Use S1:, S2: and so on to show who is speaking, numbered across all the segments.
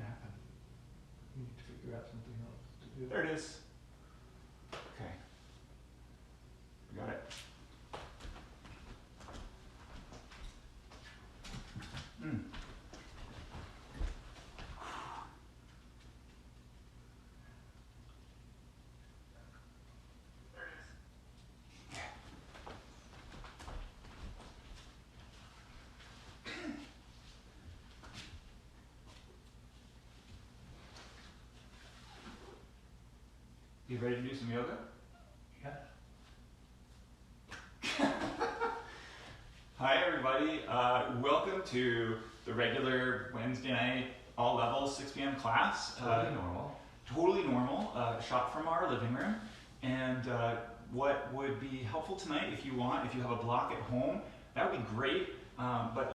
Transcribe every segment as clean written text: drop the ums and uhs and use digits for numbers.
S1: to happen? We need to figure out something else to do.
S2: There it is. Okay. We got it. You ready to do some yoga?
S1: Yeah.
S2: Hi everybody, welcome to the regular Wednesday night, all levels, 6 p.m. class.
S1: Totally normal.
S2: Totally normal, shot from our living room. And what would be helpful tonight, if you want, if you have a block at home, that would be great. But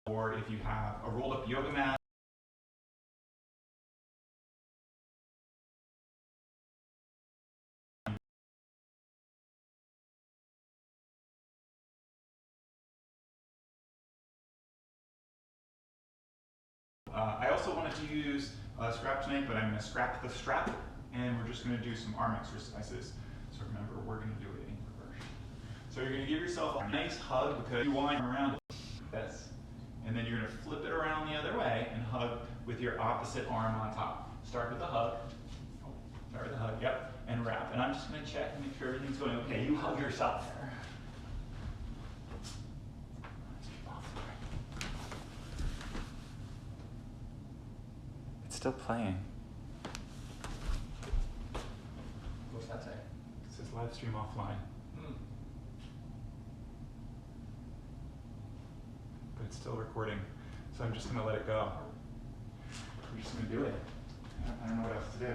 S2: or if you have a rolled up yoga mat, I also wanted to use a scrap tonight, but I'm going to scrap the strap, and we're just going to do some arm exercises. So remember, we're going to do it in reverse. So you're going to give yourself a nice hug because you want around this, and then you're going to flip it around the other way and hug with your opposite arm on top. Start with the hug. Start with the hug, yep, and wrap. And I'm just going to check and make sure everything's going okay. You hug yourself. Still playing.
S1: What's that say?
S2: It says live stream offline. But it's still recording. So I'm just going to let it go. We're just going to do it. I don't know what else to do.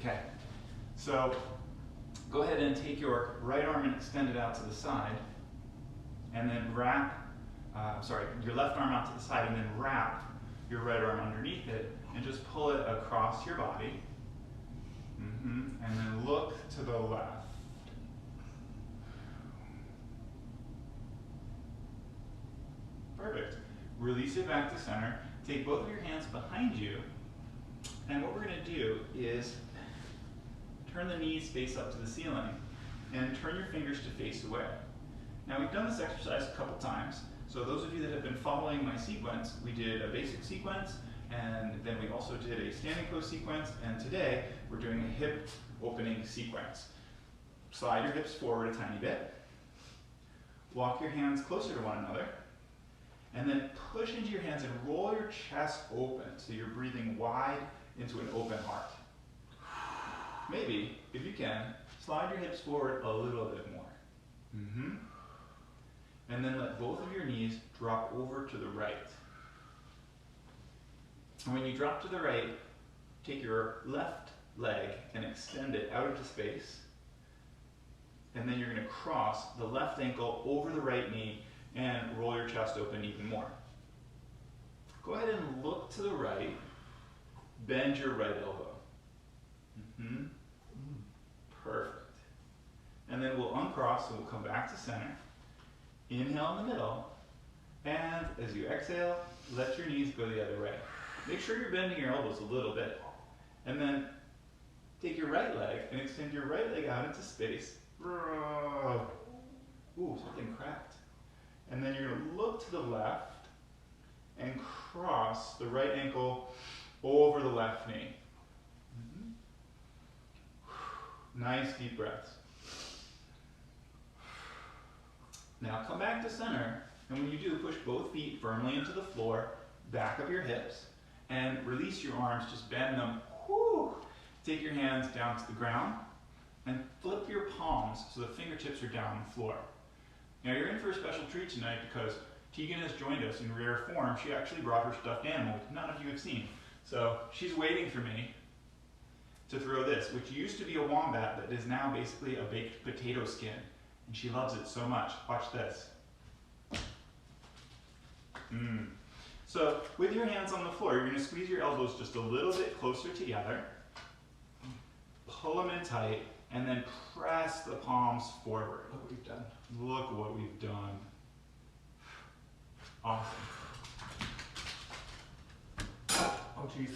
S2: Okay. So go ahead and take your right arm and extend it out to the side. And then wrap your left arm out to the side, and then wrap your right arm underneath it and just pull it across your body. And then look to the left. Perfect. Release it back to center. Take both of your hands behind you, and what we're going to do is turn the knees face up to the ceiling and turn your fingers to face away. Now we've done this exercise a couple times. So those of you that have been following my sequence, we did a basic sequence, and then we also did a standing pose sequence, and today we're doing a hip opening sequence. Slide your hips forward a tiny bit, walk your hands closer to one another, and then push into your hands and roll your chest open so you're breathing wide into an open heart. Maybe, if you can, slide your hips forward a little bit more. And then let both of your knees drop over to the right. And when you drop to the right, take your left leg and extend it out into space. And then you're going to cross the left ankle over the right knee and roll your chest open even more. Go ahead and look to the right. Bend your right elbow. Perfect. And then we'll uncross and we'll come back to center. Inhale in the middle, and as you exhale, let your knees go the other way. Make sure you're bending your elbows a little bit. And then take your right leg and extend your right leg out into space. Ooh, something cracked. And then you're going to look to the left and cross the right ankle over the left knee. Nice deep breaths. Now come back to center, and when you do, push both feet firmly into the floor, back up your hips, and release your arms, just bend them. Take your hands down to the ground, and flip your palms so the fingertips are down on the floor. Now you're in for a special treat tonight because Tegan has joined us in rare form. She actually brought her stuffed animal, which none of you have seen. So she's waiting for me to throw this, which used to be a wombat, but is now basically a baked potato skin. And she loves it so much. Watch this. So with your hands on the floor, you're going to squeeze your elbows just a little bit closer together. Pull them in tight and then press the palms forward.
S1: Look what we've done.
S2: Look what we've done. Awesome.
S1: Oh, geez.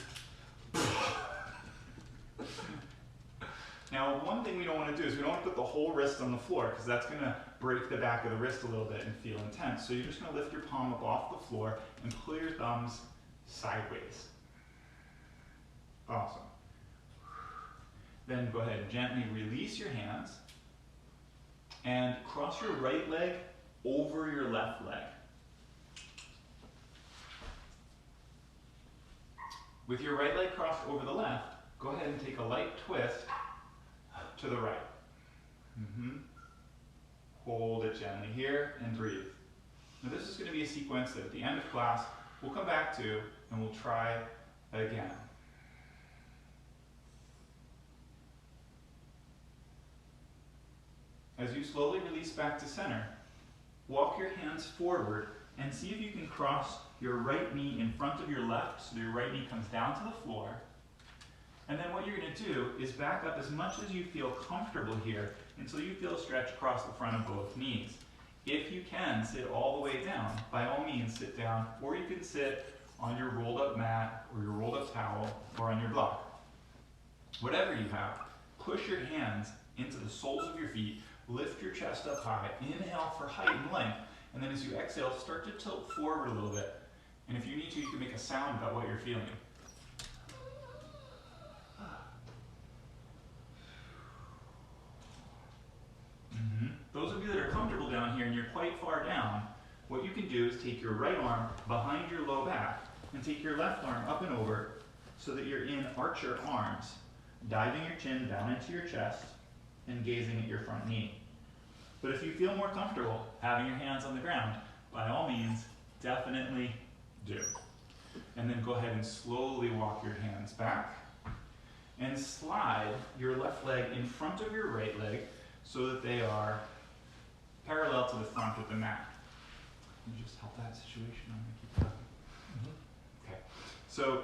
S2: Now, one thing we don't want to do is we don't want to put the whole wrist on the floor because that's going to break the back of the wrist a little bit and feel intense. So you're just going to lift your palm up off the floor and pull your thumbs sideways. Awesome. Then go ahead and gently release your hands and cross your right leg over your left leg. With your right leg crossed over the left, go ahead and take a light twist to the right. Hold it gently here and breathe. Now this is going to be a sequence that at the end of class we'll come back to and we'll try again. As you slowly release back to center, walk your hands forward and see if you can cross your right knee in front of your left so your right knee comes down to the floor. And then what you're going to do is back up as much as you feel comfortable here until you feel a stretch across the front of both knees. If you can sit all the way down, by all means sit down, or you can sit on your rolled up mat or your rolled up towel or on your block. Whatever you have, push your hands into the soles of your feet, lift your chest up high, inhale for height and length, and then as you exhale, start to tilt forward a little bit. And if you need to, you can make a sound about what you're feeling. Those of you that are comfortable down here and you're quite far down, what you can do is take your right arm behind your low back and take your left arm up and over so that you're in archer arms, diving your chin down into your chest and gazing at your front knee. But if you feel more comfortable having your hands on the ground, by all means, definitely do. And then go ahead and slowly walk your hands back and slide your left leg in front of your right leg so that they are parallel to the front of the mat. Can you just help that situation? I'm going to keep talking. Okay. So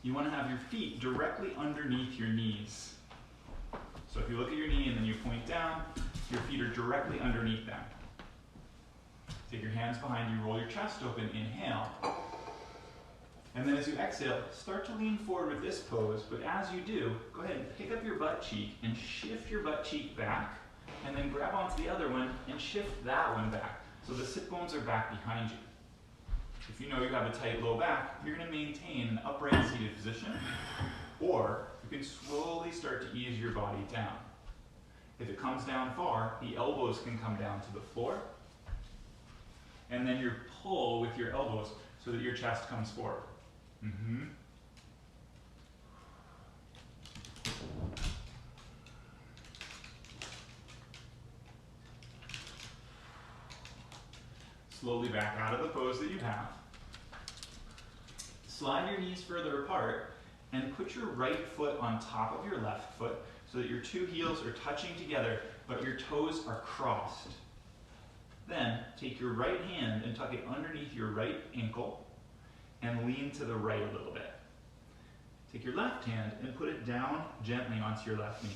S2: you want to have your feet directly underneath your knees. So if you look at your knee and then you point down, your feet are directly underneath them. Take your hands behind you, roll your chest open, inhale. And then as you exhale, start to lean forward with this pose, but as you do, go ahead and pick up your butt cheek and shift your butt cheek back, and then grab onto the other one and shift that one back. So the sit bones are back behind you. If you know you have a tight low back, you're going to maintain an upright seated position, or you can slowly start to ease your body down. If it comes down far, the elbows can come down to the floor, and then you pull with your elbows so that your chest comes forward. Slowly back out of the pose that you have. Slide your knees further apart and put your right foot on top of your left foot so that your two heels are touching together, but your toes are crossed. Then take your right hand and tuck it underneath your right ankle and lean to the right a little bit. Take your left hand and put it down gently onto your left knee.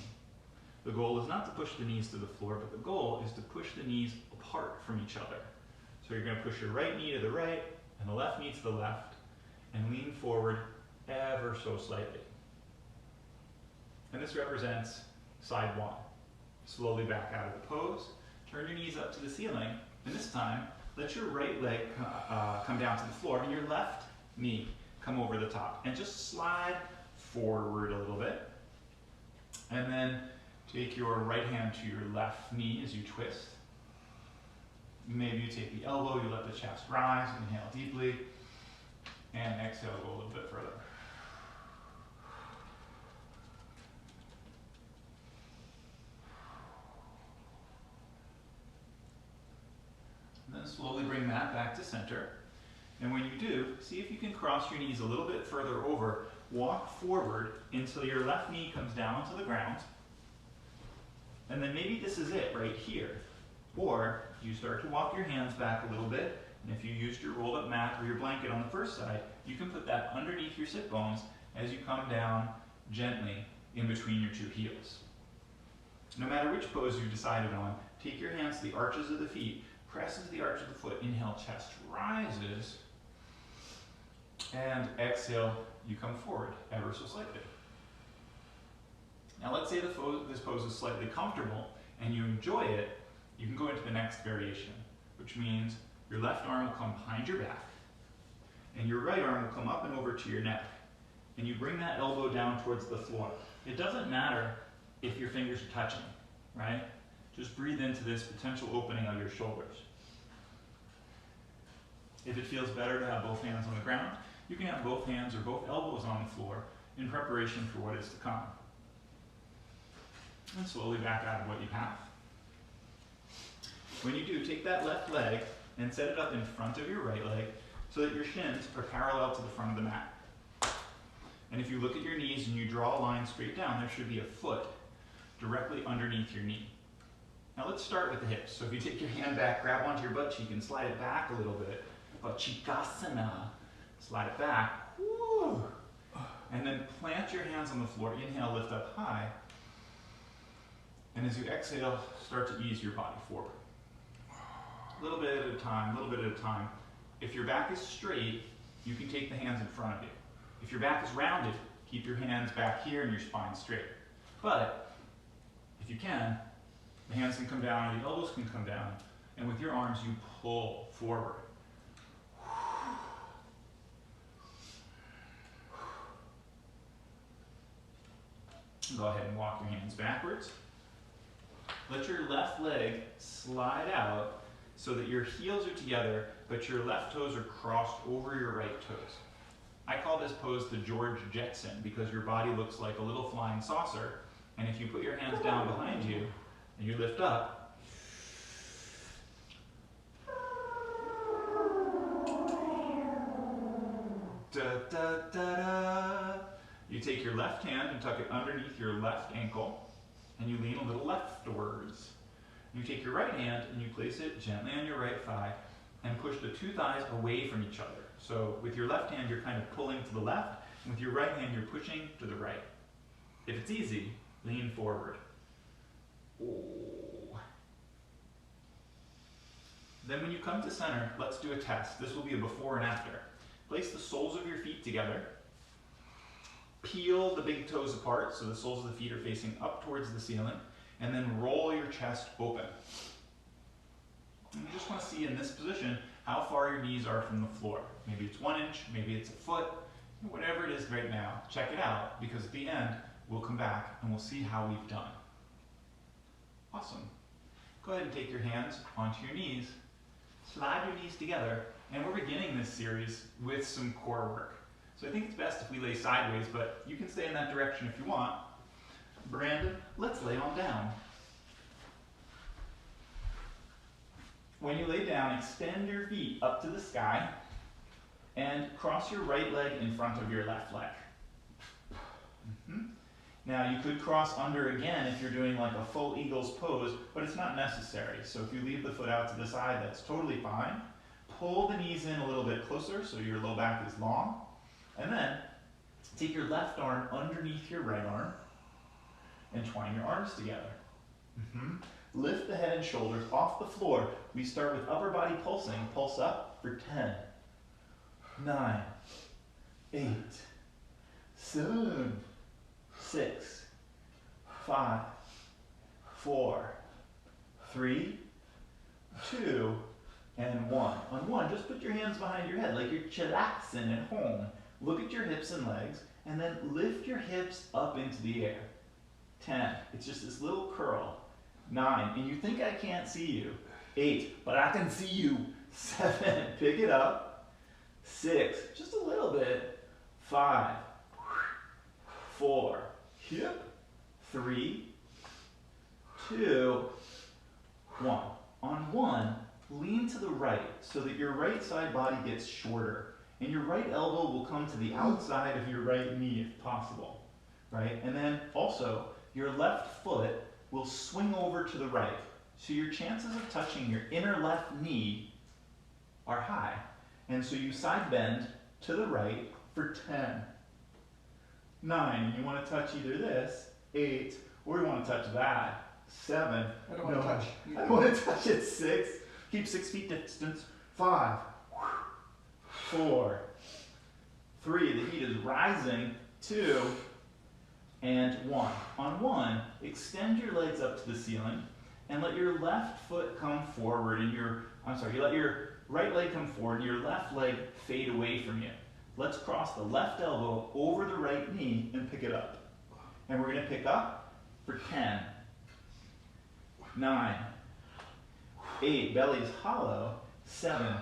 S2: The goal is not to push the knees to the floor, but the goal is to push the knees apart from each other. So you're going to push your right knee to the right and the left knee to the left and lean forward ever so slightly. And this represents side one. Slowly back out of the pose, turn your knees up to the ceiling, and this time let your right leg come down to the floor and your left knee come over the top. And just slide forward a little bit. And then take your right hand to your left knee as you twist. Maybe you take the elbow, you let the chest rise, inhale deeply, and exhale, go a little bit further. And then slowly bring that back to center. And when you do, see if you can cross your knees a little bit further over. Walk forward until your left knee comes down to the ground. And then maybe this is it right here. Or you start to walk your hands back a little bit, and if you used your rolled up mat or your blanket on the first side, you can put that underneath your sit bones as you come down gently in between your two heels. No matter which pose you've decided on, take your hands to the arches of the feet, press into the arch of the foot, inhale, chest rises, and exhale, you come forward ever so slightly. Now let's say this pose is slightly comfortable and you enjoy it, you can go into the next variation, which means your left arm will come behind your back, and your right arm will come up and over to your neck, and you bring that elbow down towards the floor. It doesn't matter if your fingers are touching, right? Just breathe into this potential opening of your shoulders. If it feels better to have both hands on the ground, you can have both hands or both elbows on the floor in preparation for what is to come. And slowly back out of what you have. When you do, take that left leg and set it up in front of your right leg so that your shins are parallel to the front of the mat. And if you look at your knees and you draw a line straight down, there should be a foot directly underneath your knee. Now let's start with the hips. So if you take your hand back, grab onto your butt cheek and slide it back a little bit. Chikasana. Slide it back. Woo. And then plant your hands on the floor. Inhale, lift up high. And as you exhale, start to ease your body forward. A little bit at a time, a little bit at a time. If your back is straight, you can take the hands in front of you. If your back is rounded, keep your hands back here and your spine straight. But if you can, the hands can come down, the elbows can come down, and with your arms you pull forward. Go ahead and walk your hands backwards. Let your left leg slide out so that your heels are together, but your left toes are crossed over your right toes. I call this pose the George Jetson because your body looks like a little flying saucer, and if you put your hands down behind you and you lift up, da, da, da, da. You take your left hand and tuck it underneath your left ankle, and you lean a little leftwards. You take your right hand and you place it gently on your right thigh and push the two thighs away from each other. So with your left hand, you're kind of pulling to the left, and with your right hand, you're pushing to the right. If it's easy, lean forward. Oh. Then when you come to center, let's do a test. This will be a before and after. Place the soles of your feet together. Peel the big toes apart so the soles of the feet are facing up towards the ceiling, and then roll your chest open. And you just want to see in this position how far your knees are from the floor. Maybe it's 1 inch, maybe it's a foot, whatever it is right now. Check it out, because at the end, we'll come back and we'll see how we've done. Awesome. Go ahead and take your hands onto your knees, slide your knees together, and we're beginning this series with some core work. So I think it's best if we lay sideways, but you can stay in that direction if you want. Brandon, let's lay on down. When you lay down, extend your feet up to the sky and cross your right leg in front of your left leg. Now you could cross under again if you're doing like a full eagle's pose, but it's not necessary. So if you leave the foot out to the side, that's totally fine. Pull the knees in a little bit closer so your low back is long. And then take your left arm underneath your right arm and twine your arms together. Lift the head and shoulders off the floor. We start with upper body pulsing. Pulse up for 10, 9, 8, 7, 6, 5, 4, 3, 2, and 1. On 1, just put your hands behind your head like you're chillaxing at home. Look at your hips and legs, and then lift your hips up into the air. 10, it's just this little curl. 9, and you think I can't see you. 8, but I can see you. 7, pick it up. 6, just a little bit. 5, 4, hip. 3, 2, 1. On 1, lean to the right so that your right side body gets shorter, and your right elbow will come to the outside of your right knee if possible, right? And then also, your left foot will swing over to the right. So your chances of touching your inner left knee are high. And so you side bend to the right for 10. 9, you want to touch either this, 8, or you want to touch that. 7.
S1: I don't want to touch.
S2: I don't want to touch it. 6. Keep 6 feet distance. 5. 4. 3. The heat is rising. 2. And 1. On 1, extend your legs up to the ceiling and let your left foot come forward and you let your right leg come forward and your left leg fade away from you. Let's cross the left elbow over the right knee and pick it up. And we're going to pick up for 10, 9, 8, belly's hollow, 7,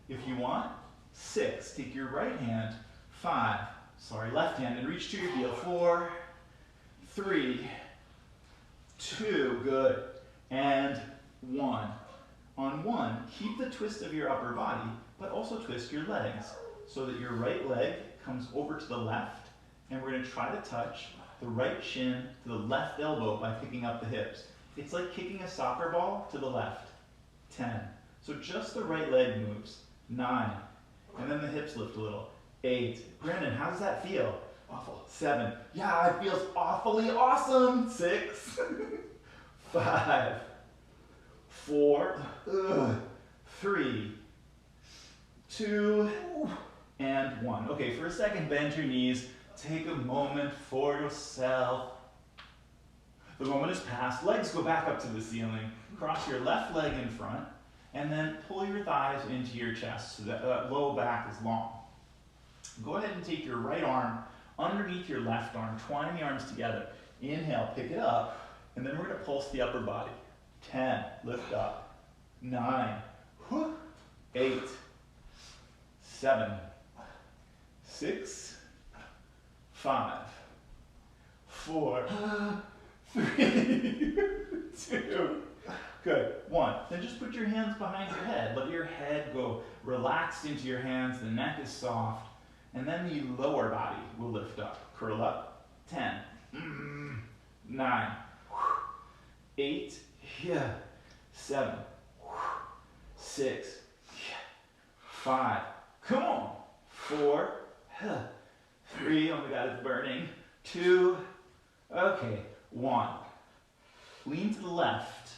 S2: if you want, 6, take your right hand, left hand, and reach to your heel, 4, 3, 2, good, and 1. On 1, keep the twist of your upper body, but also twist your legs so that your right leg comes over to the left, and we're going to try to touch the right shin to the left elbow by picking up the hips. It's like kicking a soccer ball to the left. 10. So just the right leg moves. 9. And then the hips lift a little. 8. Brandon, how does that feel?
S1: Awful.
S2: 7. Yeah, it feels awfully awesome. 6. 5. 4. 3. 2. And 1. Okay, for a second, bend your knees. Take a moment for yourself. The moment is past. Legs go back up to the ceiling. Cross your left leg in front, and then pull your thighs into your chest so that low back is long. Go ahead and take your right arm underneath your left arm. Twine the arms together. Inhale, pick it up, and then we're going to pulse the upper body. 10, lift up. 9, 8, 7, 6, 5, 4, 3, 2, good, 1. Then just put your hands behind your head. Let your head go relaxed into your hands. The neck is soft. And then the lower body will lift up. Curl up. 10, 9, 8, 7, 6, 5. Come on. 4, 3. Oh my God, it's burning. 2. Okay. 1. Lean to the left.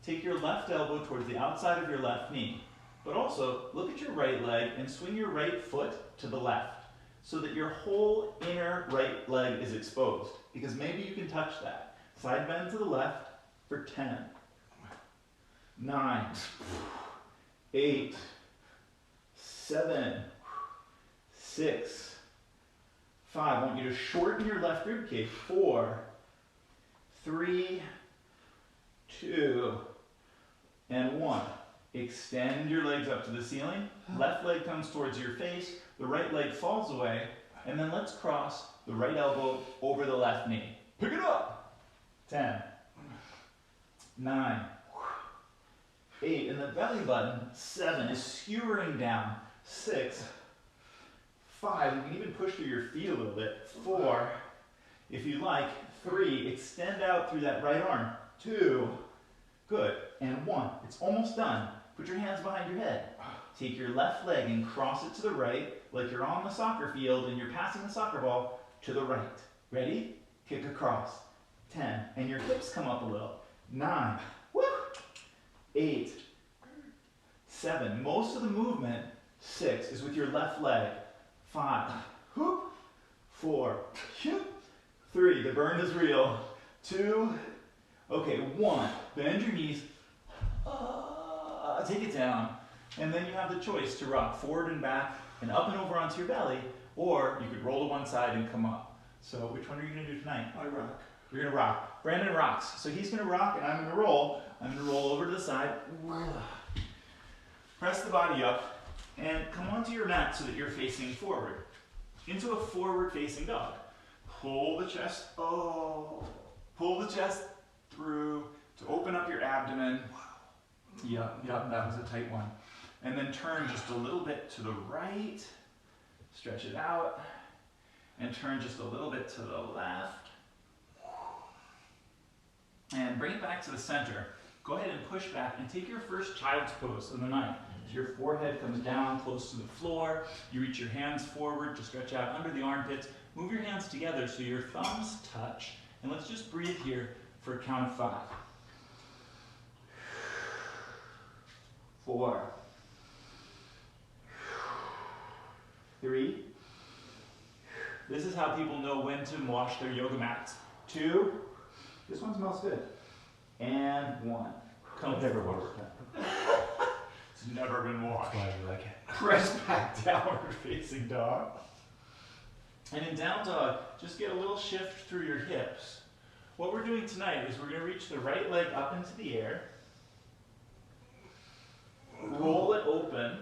S2: Take your left elbow towards the outside of your left knee. But also, look at your right leg and swing your right foot to the left so that your whole inner right leg is exposed. Because maybe you can touch that. Side bend to the left for 10, 9, 8, 7, 6, 5. I want you to shorten your left rib cage. 4, 3, 2, and 1. Extend your legs up to the ceiling. Left leg comes towards your face. The right leg falls away. And then let's cross the right elbow over the left knee. Pick it up. 10, 9, 8. And the belly button, 7, is skewering down. 6, 5. You can even push through your feet a little bit. 4, if you like. 3, extend out through that right arm. 2, good. And 1, it's almost done. Put your hands behind your head. Take your left leg and cross it to the right, like you're on the soccer field and you're passing the soccer ball to the right. Ready? Kick across. 10, and your hips come up a little. 9, 8, 7. Most of the movement, 6, is with your left leg. 5, 4, 3, the burn is real. 2, okay, 1, bend your knees, take it down, and then you have the choice to rock forward and back and up and over onto your belly, or you could roll to one side and come up. So which one are you going to do tonight?
S1: I rock.
S2: You're going to rock. Brandon rocks. So he's going to rock and I'm going to roll. I'm going to roll over to the side. Press the body up and come onto your mat so that you're facing forward. Into a forward facing dog. Pull the chest, pull the chest through to open up your abdomen. Yep, that was a tight one. And then turn just a little bit to the right, stretch it out, and turn just a little bit to the left. And bring it back to the center. Go ahead and push back and take your first child's pose of the night. So your forehead comes down close to the floor. You reach your hands forward to stretch out under the armpits. Move your hands together so your thumbs touch. And let's just breathe here for a count of 5. 4, 3. This is how people know when to wash their yoga mats. 2. This one smells good. And 1. Come
S1: Never
S2: forward.
S1: washed.
S2: It's never been washed.
S1: That's why you like it.
S2: Press back, downward facing dog. And in down dog, just get a little shift through your hips. What we're doing tonight is we're going to reach the right leg up into the air, roll it open,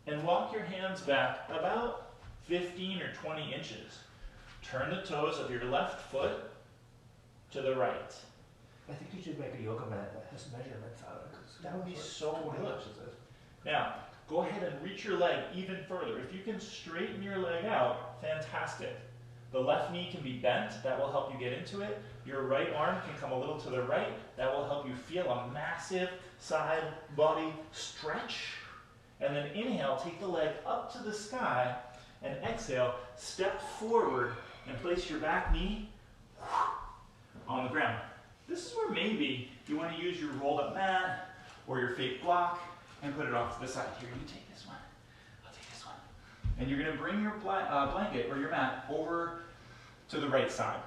S2: and walk your hands back about 15 or 20 inches. Turn the toes of your left foot to the right.
S1: I think you should make a yoga mat that has measurements on it. 'Cause
S2: That would be
S1: what
S2: so
S1: 20
S2: good.
S1: inches is.
S2: Now, go ahead and reach your leg even further. If you can straighten your leg out, fantastic. The left knee can be bent, that will help you get into it. Your right arm can come a little to the right, that will help you feel a massive side body stretch. And then inhale, take the leg up to the sky, and exhale, step forward and place your back knee on the ground. This is where maybe you want to use your rolled up mat or your fake block and put it off to the side. Here, you take this one. I'll take this one. And you're going to bring your blanket or your mat over to the right side.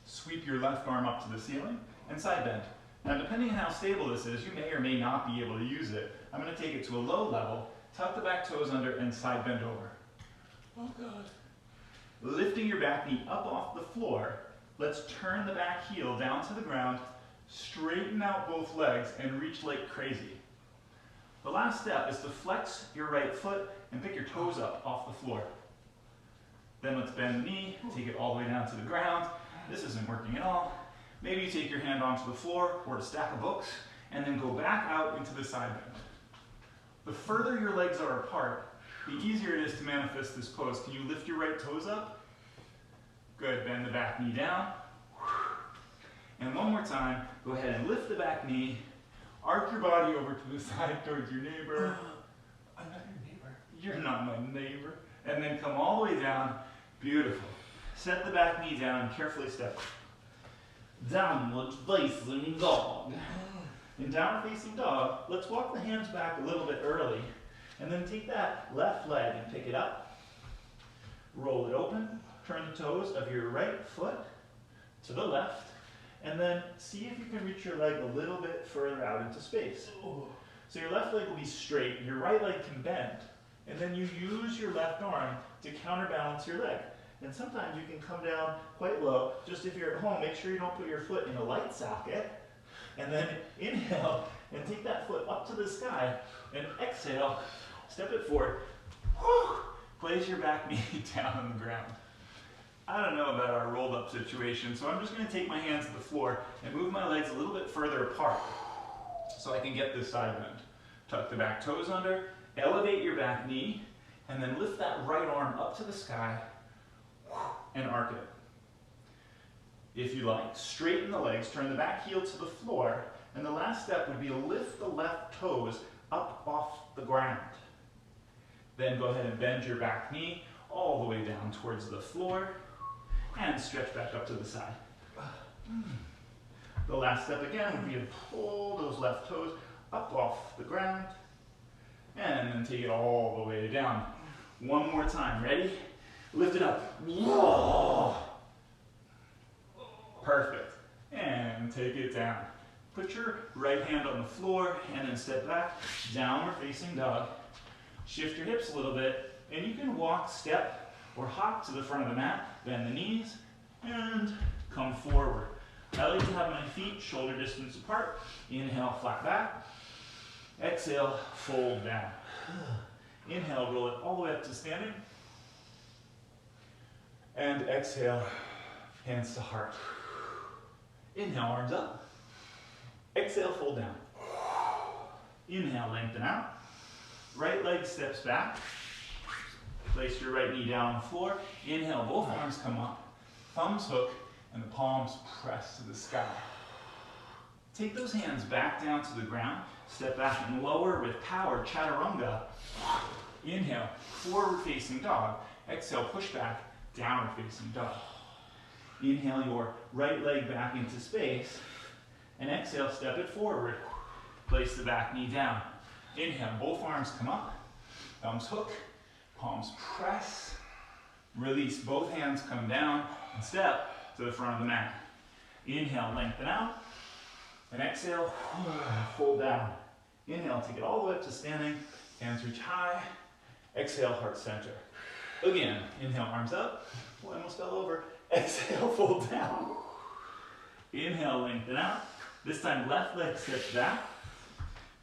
S2: Sweep your left arm up to the ceiling and side bend. Now, depending on how stable this is, you may or may not be able to use it. I'm going to take it to a low level, tuck the back toes under, and side bend over. Oh, God. Lifting your back knee up off the floor, let's turn the back heel down to the ground, straighten out both legs, and reach like crazy. The last step is to flex your right foot and pick your toes up off the floor. Then let's bend the knee, take it all the way down to the ground. This isn't working at all. Maybe you take your hand onto the floor or a stack of books, and then go back out into the side bend. The further your legs are apart, the easier it is to manifest this pose. Can you lift your right toes up? Good, bend the back knee down. And one more time, go ahead and lift the back knee, arc your body over to the side towards your neighbor.
S1: I'm not your neighbor.
S2: You're not my neighbor. And then come all the way down. Beautiful. Set the back knee down and carefully step. Downward facing dog. In downward facing dog, let's walk the hands back a little bit early. And then take that left leg and pick it up. Roll it open. Turn the toes of your right foot to the left. And then see if you can reach your leg a little bit further out into space. So your left leg will be straight, your right leg can bend. And then you use your left arm to counterbalance your leg. And sometimes you can come down quite low. Just if you're at home, make sure you don't put your foot in a light socket. And then inhale and take that foot up to the sky. And exhale, step it forward. Place your back knee down on the ground. I don't know about our rolled up situation, so I'm just going to take my hands to the floor and move my legs a little bit further apart so I can get this side bend. Tuck the back toes under, elevate your back knee, and then lift that right arm up to the sky and arc it. If you like, straighten the legs, turn the back heel to the floor, and the last step would be to lift the left toes up off the ground. Then go ahead and bend your back knee all the way down towards the floor and stretch back up to the side. The last step again would be to pull those left toes up off the ground and then take it all the way down. One more time, ready? Lift it up. Whoa. Perfect. And take it down. Put your right hand on the floor and then step back, downward facing dog. Shift your hips a little bit, and you can walk, step, or hop to the front of the mat, bend the knees, and come forward. I like to have my feet shoulder distance apart. Inhale, flat back. Exhale, fold down. Inhale, roll it all the way up to standing. And exhale, hands to heart. Inhale, arms up. Exhale, fold down. Inhale, lengthen out. Right leg steps back. Place your right knee down on the floor. Inhale, both arms come up. Thumbs hook and the palms press to the sky. Take those hands back down to the ground. Step back and lower with power, chaturanga. Inhale, forward facing dog. Exhale, push back, downward facing dog. Inhale your right leg back into space. And exhale, step it forward. Place the back knee down. Inhale, both arms come up. Thumbs hook, palms press. Release, both hands come down and step to the front of the mat. Inhale, lengthen out. And exhale, fold down. Inhale, take it all the way up to standing. Hands reach high. Exhale, heart center. Again, inhale, arms up. Oh, I almost fell over. Exhale, fold down. Inhale, lengthen out. This time, left leg steps back.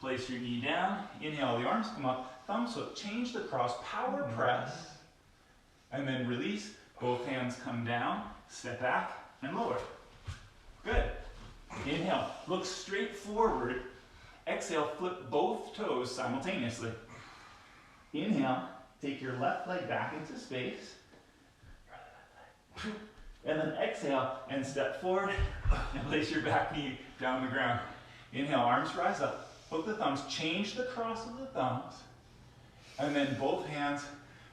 S2: Place your knee down. Inhale, the arms come up. Thumbs hook, change the cross, power press. And then release. Both hands come down. Step back and lower. Good. Inhale, look straight forward. Exhale, flip both toes simultaneously. Inhale, take your left leg back into space. And then exhale and step forward and place your back knee down the ground. Inhale, arms rise up. Hook the thumbs, change the cross of the thumbs. And then both hands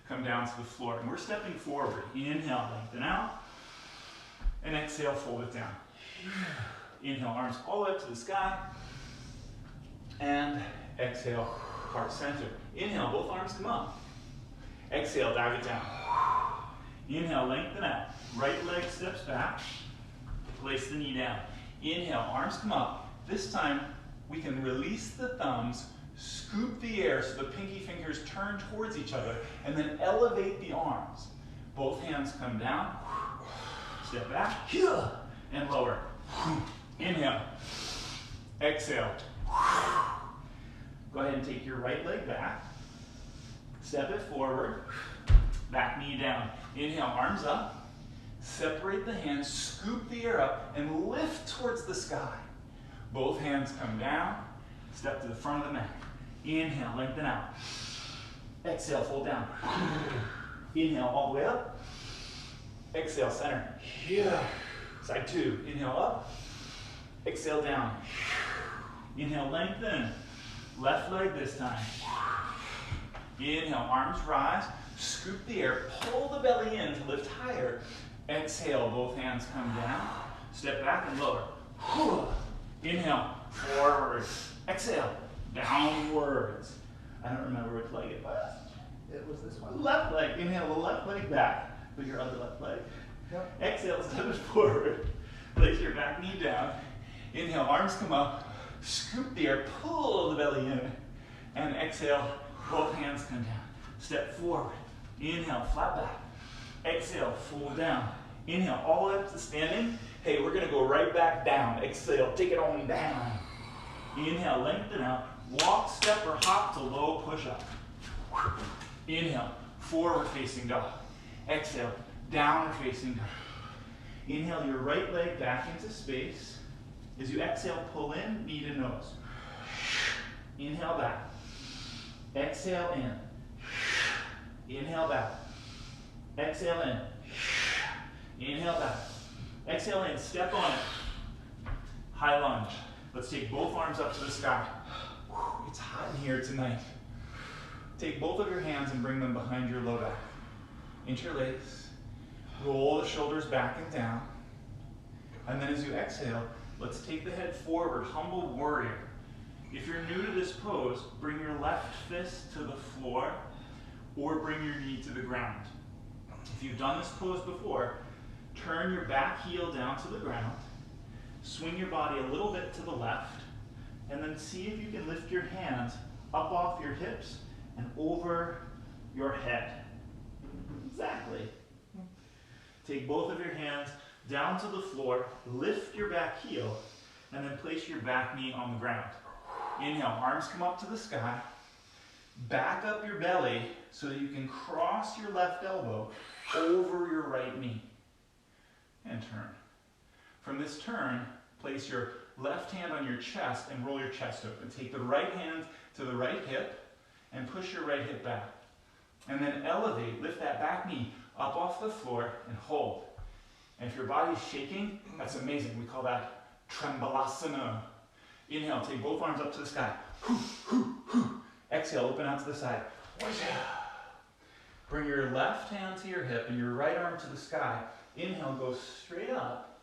S2: come down to the floor. And we're stepping forward. Inhale, lengthen out. And exhale, fold it down. Inhale, arms all the way up to the sky. And exhale, heart center. Inhale, both arms come up. Exhale, dive it down. Inhale, lengthen out. Right leg steps back. Place the knee down. Inhale, arms come up. This time, we can release the thumbs, scoop the air so the pinky fingers turn towards each other, and then elevate the arms. Both hands come down. Step back. And lower. Inhale. Exhale. Go ahead and take your right leg back. Step it forward. Back knee down. Inhale, arms up. Separate the hands, scoop the air up, and lift towards the sky. Both hands come down. Step to the front of the mat. Inhale, lengthen out. Exhale, fold down. Inhale, all the way up. Exhale, center. Side two. Inhale, up. Exhale, down. Inhale, lengthen. Left leg this time. Inhale, arms rise. Scoop the air. Pull the belly in to lift higher. Exhale, both hands come down. Step back and lower. Inhale, forward. Exhale, downwards. I don't remember which leg it was.
S1: It was this one.
S2: Left leg. Inhale, the left leg back with your other left leg.
S1: Yep.
S2: Exhale, step it forward. Place your back knee down. Inhale, arms come up. Scoop the air, pull the belly in. And exhale, both hands come down. Step forward. Inhale, flat back. Exhale, fold down. Inhale, all the way up to standing. Hey, we're gonna go right back down. Exhale, take it on down. Inhale, lengthen out. Walk, step, or hop to low push-up. Inhale, forward facing dog. Exhale, downward facing dog. Inhale your right leg back into space. As you exhale, pull in, knee to nose. Inhale back. Exhale in. Inhale back. Exhale in. Inhale back. Exhale in. Step on it. High lunge. Let's take both arms up to the sky. It's hot in here tonight. Take both of your hands and bring them behind your low back. Interlace. Roll the shoulders back and down. And then as you exhale, let's take the head forward, humble warrior. If you're new to this pose, bring your left fist to the floor or bring your knee to the ground. If you've done this pose before, turn your back heel down to the ground, swing your body a little bit to the left, and then see if you can lift your hands up off your hips and over your head. Exactly. Take both of your hands down to the floor, lift your back heel, and then place your back knee on the ground. Inhale, arms come up to the sky. Back up your belly so that you can cross your left elbow over your right knee. And turn. From this turn, place your left hand on your chest and roll your chest open. Take the right hand to the right hip and push your right hip back. And then elevate, lift that back knee up off the floor and hold. And if your body's shaking, that's amazing. We call that trembalasana. Inhale, take both arms up to the sky. Exhale, open out to the side. Bring your left hand to your hip and your right arm to the sky. Inhale, go straight up.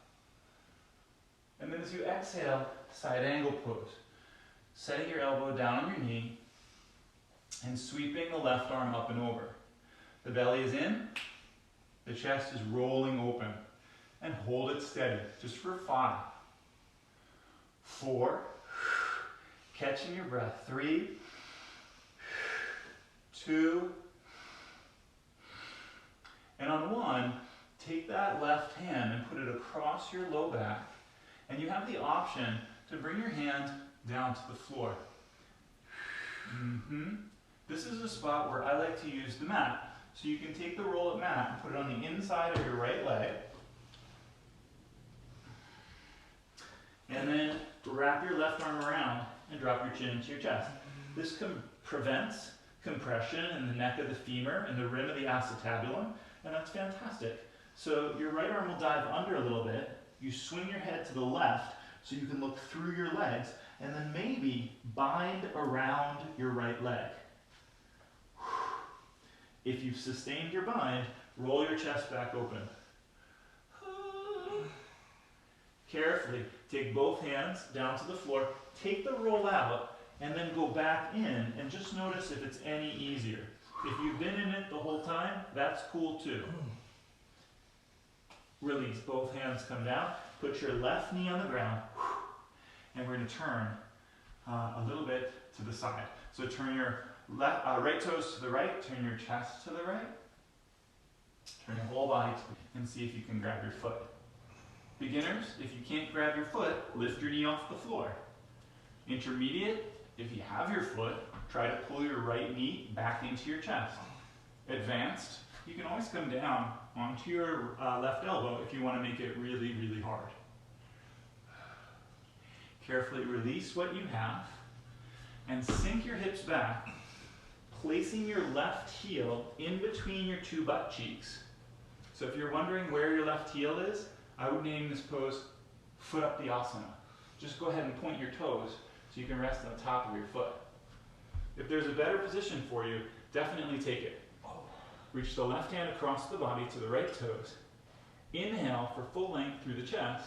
S2: And then as you exhale, side angle pose. setting your elbow down on your knee and sweeping the left arm up and over. The belly is in, the chest is rolling open, and hold it steady, just for 5, 4, catching your breath, 3, 2, and on 1, take that left hand and put it across your low back, and you have the option to bring your hand down to the floor. This is a spot where I like to use the mat. So you can take the roll-up mat and put it on the inside of your right leg, and then wrap your left arm around and drop your chin into your chest. This prevents compression in the neck of the femur and the rim of the acetabulum, and that's fantastic. So your right arm will dive under a little bit, you swing your head to the left so you can look through your legs, and then maybe bind around your right leg. If you've sustained your bind, roll your chest back open. Carefully, take both hands down to the floor, take the roll out, and then go back in, and just notice if it's any easier. If you've been in it the whole time, that's cool too. Release, both hands come down, put your left knee on the ground, and we're going to turn a little bit to the side. So turn your right toes to the right, turn your chest to the right, turn your whole body and see if you can grab your foot. Beginners, if you can't grab your foot, lift your knee off the floor. Intermediate, if you have your foot, try to pull your right knee back into your chest. Advanced, you can always come down onto your left elbow if you want to make it really, really hard. Carefully release what you have and sink your hips back, placing your left heel in between your 2 butt cheeks. So if you're wondering where your left heel is, I would name this pose foot up the asana. Just go ahead and point your toes so you can rest on the top of your foot. If there's a better position for you, definitely take it. Reach the left hand across the body to the right toes. Inhale for full length through the chest,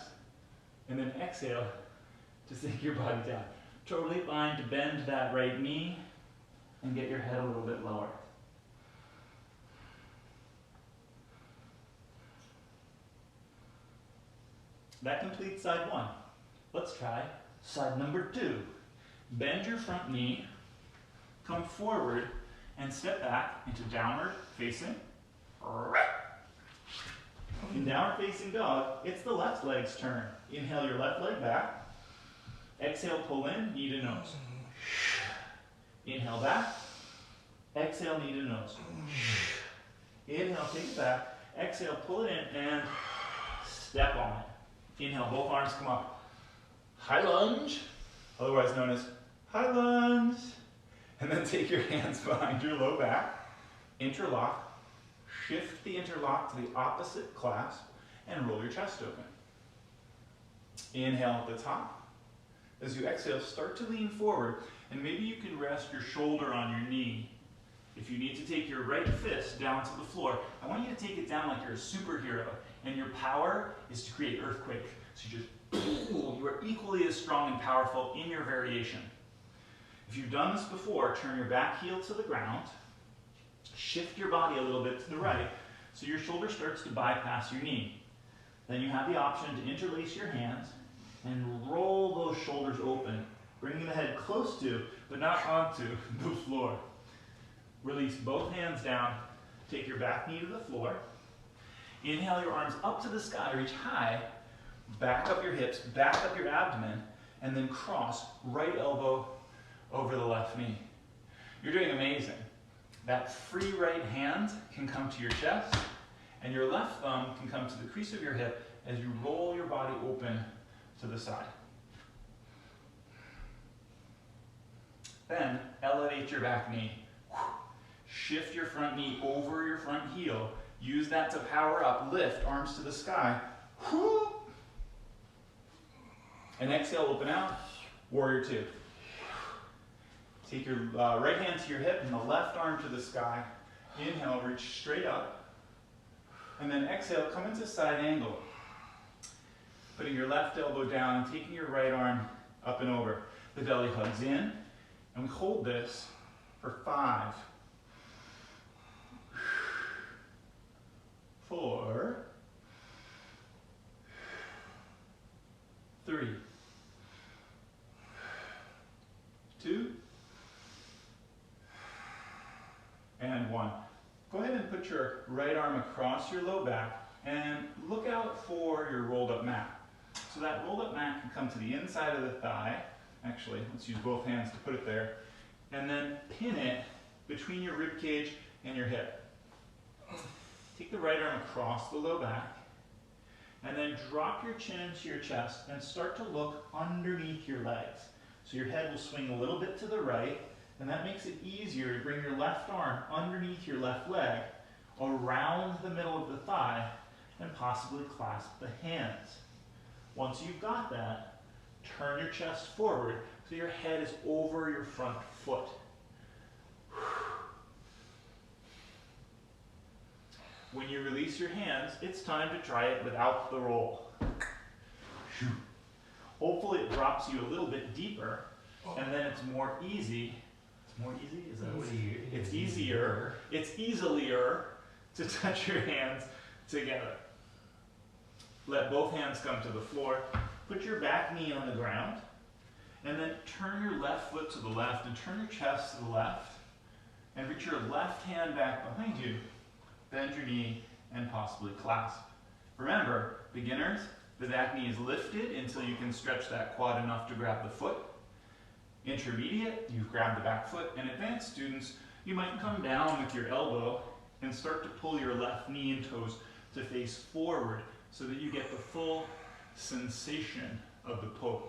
S2: and then exhale to sink your body down. Totally fine to bend that right knee and get your head a little bit lower. That completes side 1. Let's try side number 2. Bend your front knee, come forward, and step back into downward facing. In downward facing dog, it's the left leg's turn. Inhale your left leg back. Exhale, pull in, knee to nose. Inhale back. Exhale, knee to nose. Inhale, take it back. Exhale, pull it in, and step on it. Inhale, both arms come up. High lunge, otherwise known as high lunge. And then take your hands behind your low back, interlock, shift the interlock to the opposite clasp, and roll your chest open. Inhale at the top. As you exhale, start to lean forward, and maybe you can rest your shoulder on your knee. If you need to take your right fist down to the floor, I want you to take it down like you're a superhero, and your power is to create earthquake. So you are equally as strong and powerful in your variation. If you've done this before, turn your back heel to the ground, shift your body a little bit to the right, so your shoulder starts to bypass your knee. Then you have the option to interlace your hands and roll those shoulders open, bringing the head close to, but not onto, the floor. Release both hands down, take your back knee to the floor. Inhale your arms up to the sky, reach high, back up your hips, back up your abdomen, and then cross right elbow over the left knee. You're doing amazing. That free right hand can come to your chest, and your left thumb can come to the crease of your hip as you roll your body open to the side. Then elevate your back knee. Shift your front knee over your front heel. Use that to power up. Lift, arms to the sky. And exhale, open out. Warrior 2. Take your right hand to your hip and the left arm to the sky. Inhale, reach straight up. And then exhale, come into side angle. Putting your left elbow down and taking your right arm up and over. The belly hugs in, and we hold this for 5, 4, 3, 2, and 1. Go ahead and put your right arm across your low back and look out for your rolled up mat. So that rolled up mat can come to the inside of the thigh. Actually, let's use both hands to put it there. And then pin it between your rib cage and your hip. Take the right arm across the low back and then drop your chin into your chest and start to look underneath your legs. So your head will swing a little bit to the right, and that makes it easier to bring your left arm underneath your left leg, around the middle of the thigh, and possibly clasp the hands. Once you've got that, turn your chest forward so your head is over your front foot. When you release your hands, it's time to try it without the roll. Hopefully it drops you a little bit deeper, and then it's more easy. It's more easy? Is that what it's easier. It's easilier to touch your hands together. Let both hands come to the floor. Put your back knee on the ground, and then turn your left foot to the left and turn your chest to the left, and reach your left hand back behind you. Bend your knee and possibly clasp. Remember, beginners, the back knee is lifted until you can stretch that quad enough to grab the foot. Intermediate, you've grabbed the back foot. And advanced students, you might come down with your elbow and start to pull your left knee and toes to face forward so that you get the full sensation of the pose.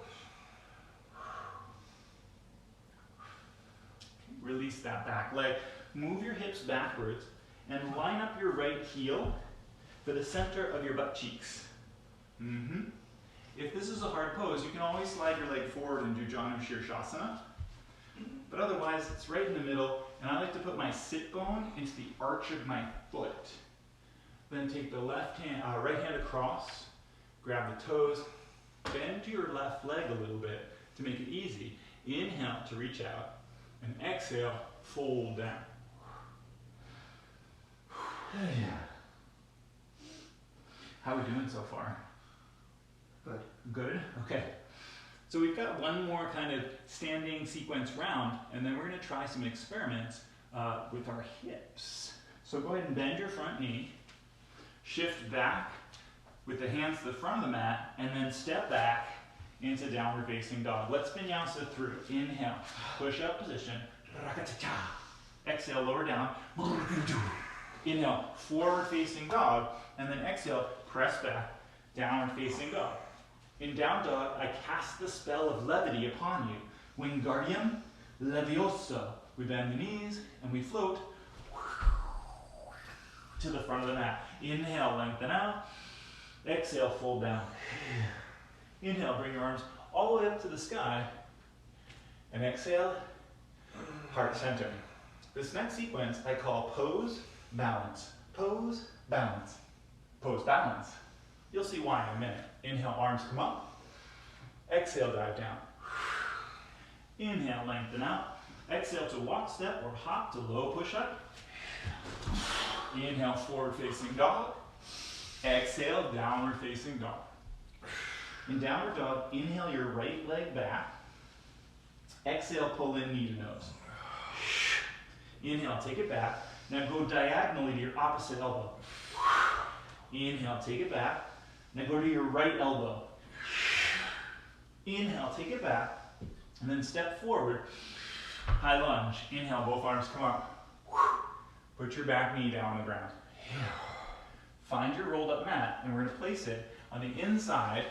S2: Release that back leg. Move your hips backwards and line up your right heel for the center of your butt cheeks. If this is a hard pose, you can always slide your leg forward and do Janu Shirshasana. But otherwise, it's right in the middle, and I like to put my sit bone into the arch of my foot. Then take the right hand across, grab the toes, bend to your left leg a little bit to make it easy. Inhale to reach out, and exhale, fold down. How are we doing so far?
S1: Good.
S2: Good? Okay. So we've got one more kind of standing sequence round, and then we're going to try some experiments with our hips. So go ahead and bend your front knee, shift back with the hands to the front of the mat, and then step back into downward facing dog. Let's vinyasa through. Inhale, push up position. Exhale, lower down. Inhale, forward facing dog, and then exhale, press back, downward facing dog. In down dog, I cast the spell of levity upon you. Wingardium Levioso. We bend the knees and we float to the front of the mat. Inhale, lengthen out. Exhale, fold down. Inhale, bring your arms all the way up to the sky. And exhale, heart center. This next sequence I call pose, balance. Pose, balance. Pose, balance. You'll see why in a minute. Inhale, arms come up. Exhale, dive down. Inhale, lengthen out. Exhale to walk, step, or hop to low push-up. Inhale, forward facing dog. Exhale, downward facing dog. In downward dog, inhale your right leg back. Exhale, pull in knee to nose. Inhale, take it back. Now go diagonally to your opposite elbow. Inhale, take it back. Now go to your right elbow. Inhale, take it back. And then step forward. High lunge. Inhale, both arms come up. Put your back knee down on the ground. Find your rolled up mat, and we're going to place it on the inside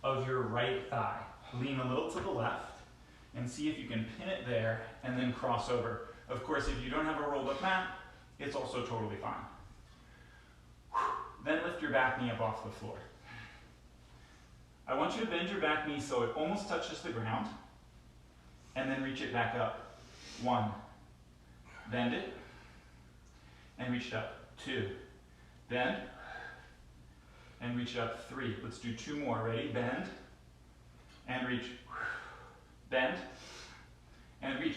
S2: of your right thigh. Lean a little to the left and see if you can pin it there and then cross over. Of course, if you don't have a rolled up mat, it's also totally fine. Then lift your back knee up off the floor. I want you to bend your back knee so it almost touches the ground, and then reach it back up. 1, bend it, and reach it up. 2, bend, and reach it up. 3. Let's do 2 more. Ready? Bend, and reach. Bend and reach.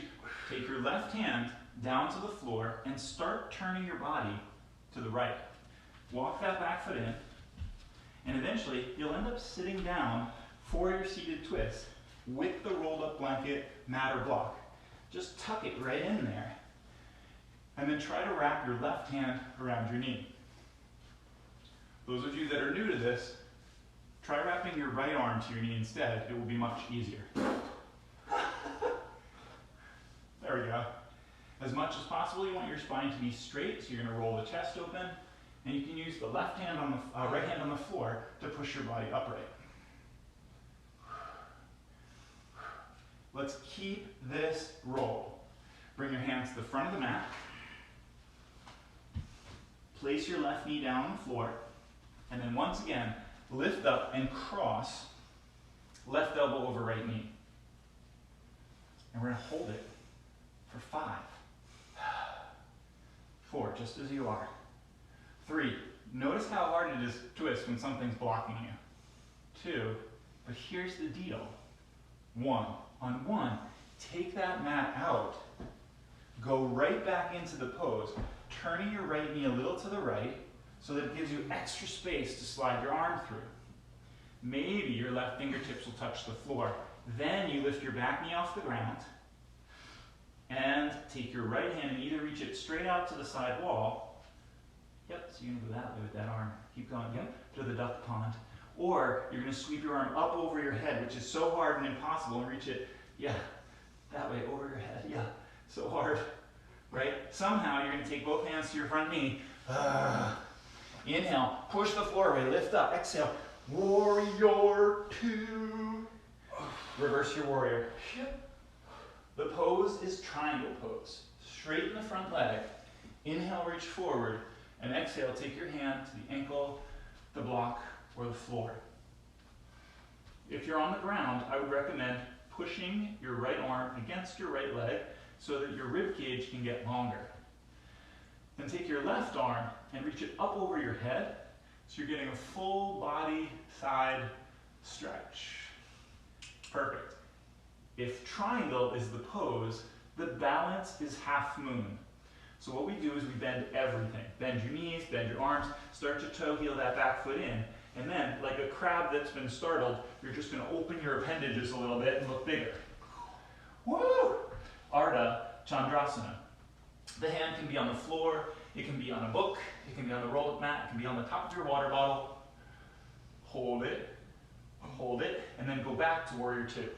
S2: Take your left hand down to the floor and start turning your body to the right. Walk that back foot in, and eventually you'll end up sitting down for your seated twist with the rolled up blanket, mat, or block. Just tuck it right in there, and then try to wrap your left hand around your knee. Those of you that are new to this, try wrapping your right arm to your knee instead. It will be much easier. There we go. As much as possible, you want your spine to be straight, so you're going to roll the chest open, and you can use the left hand on the right hand on the floor to push your body upright. Let's keep this roll. Bring your hands to the front of the mat. Place your left knee down on the floor, and then once again, lift up and cross left elbow over right knee. And we're going to hold it for 5, 4, just as you are. 3, notice how hard it is to twist when something's blocking you. 2, but here's the deal. 1, on 1, take that mat out, go right back into the pose, turning your right knee a little to the right so that it gives you extra space to slide your arm through. Maybe your left fingertips will touch the floor. Then you lift your back knee off the ground and take your right hand and either reach it straight out to the side wall. Yep, so you're going to go that way with that arm. Keep going, yep, to the duck pond. Or you're going to sweep your arm up over your head, which is so hard and impossible, and reach it, yeah, that way over your head, yeah, so hard, right? Somehow you're going to take both hands to your front knee. Inhale, push the floor away, lift up, exhale, warrior 2. Reverse your warrior. The pose is triangle pose. Straighten the front leg. Inhale, reach forward. And exhale, take your hand to the ankle, the block, or the floor. If you're on the ground, I would recommend pushing your right arm against your right leg so that your rib cage can get longer. Then take your left arm and reach it up over your head so you're getting a full body side stretch. Perfect. If triangle is the pose, the balance is half moon. So what we do is we bend everything. Bend your knees, bend your arms, start to toe heel that back foot in, and then, like a crab that's been startled, you're just going to open your appendages a little bit and look bigger. Woo! Ardha Chandrasana. The hand can be on the floor, it can be on a book, it can be on the roll-up mat, it can be on the top of your water bottle. Hold it, and then go back to warrior 2.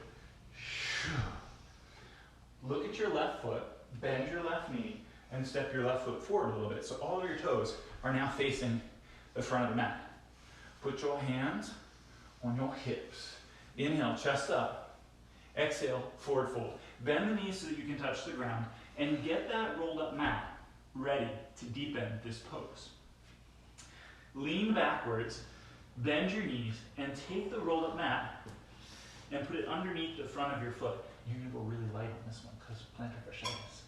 S2: Look at your left foot, bend your left knee, and step your left foot forward a little bit. So all of your toes are now facing the front of the mat. Put your hands on your hips. Inhale, chest up. Exhale, forward fold. Bend the knees so that you can touch the ground, and get that rolled up mat ready to deepen this pose. Lean backwards, bend your knees, and take the rolled up mat and put it underneath the front of your foot. You're going to go really light on this one because plantar fasciitis.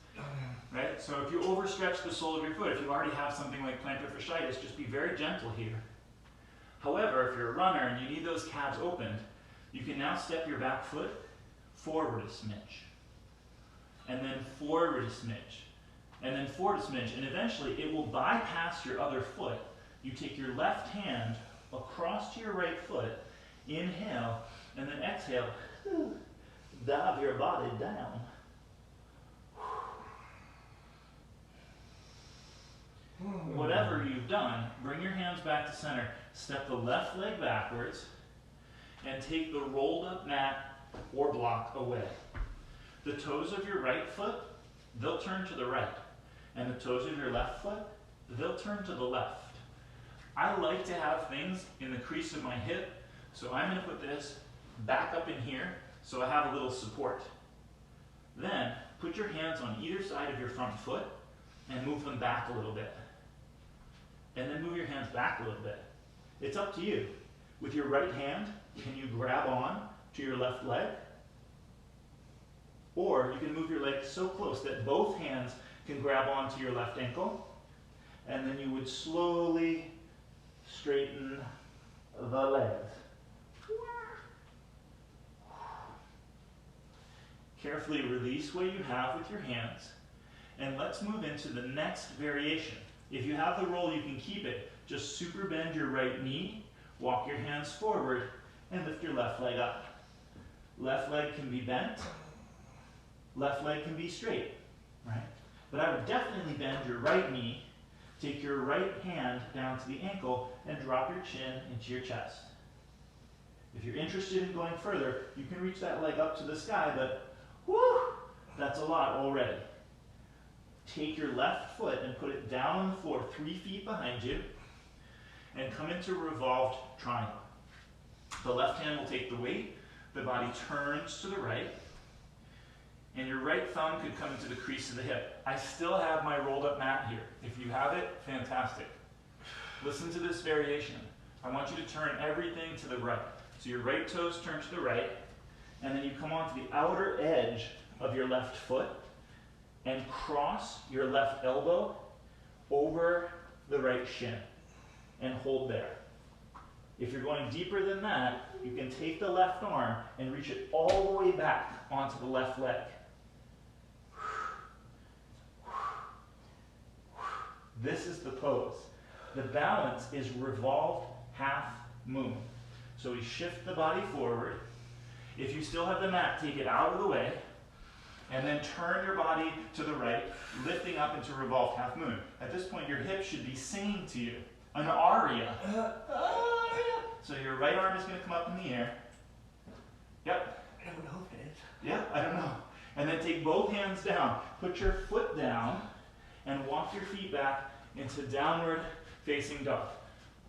S2: Right? So if you overstretch the sole of your foot, if you already have something like plantar fasciitis, just be very gentle here. However, if you're a runner and you need those calves opened, you can now step your back foot forward a smidge, and then forward a smidge, and then forward a smidge, and eventually it will bypass your other foot. You take your left hand across to your right foot, inhale, and then exhale, dive your body down. Whatever you've done, bring your hands back to center. Step the left leg backwards and take the rolled up mat or block away. The toes of your right foot, they'll turn to the right. And the toes of your left foot, they'll turn to the left. I like to have things in the crease of my hip, so I'm going to put this back up in here so I have a little support. Then put your hands on either side of your front foot and move them back a little bit. And then move your hands back a little bit. It's up to you. With your right hand, can you grab on to your left leg? Or you can move your leg so close that both hands can grab onto your left ankle. And then you would slowly straighten the legs. Carefully release what you have with your hands. And let's move into the next variation. If you have the roll, you can keep it. Just super bend your right knee, walk your hands forward, and lift your left leg up. Left leg can be bent, left leg can be straight, right? But I would definitely bend your right knee, take your right hand down to the ankle, and drop your chin into your chest. If you're interested in going further, you can reach that leg up to the sky, but whew, that's a lot already. Take your left foot and put it down on the floor 3 feet behind you, and come into revolved triangle. The left hand will take the weight, the body turns to the right, and your right thumb could come into the crease of the hip. I still have my rolled up mat here. If you have it, fantastic. Listen to this variation. I want you to turn everything to the right. So your right toes turn to the right, and then you come onto the outer edge of your left foot and cross your left elbow over the right shin and hold there. If you're going deeper than that, you can take the left arm and reach it all the way back onto the left leg. This is the pose. The balance is revolved half moon. So we shift the body forward. If you still have the mat, take it out of the way, and then turn your body to the right, lifting up into revolved half moon. At this point, your hips should be singing to you an aria. So your right arm is going to come up in the air. Yep.
S1: I don't know if it is.
S2: Yeah, I don't know. And then take both hands down. Put your foot down and walk your feet back into downward facing dog.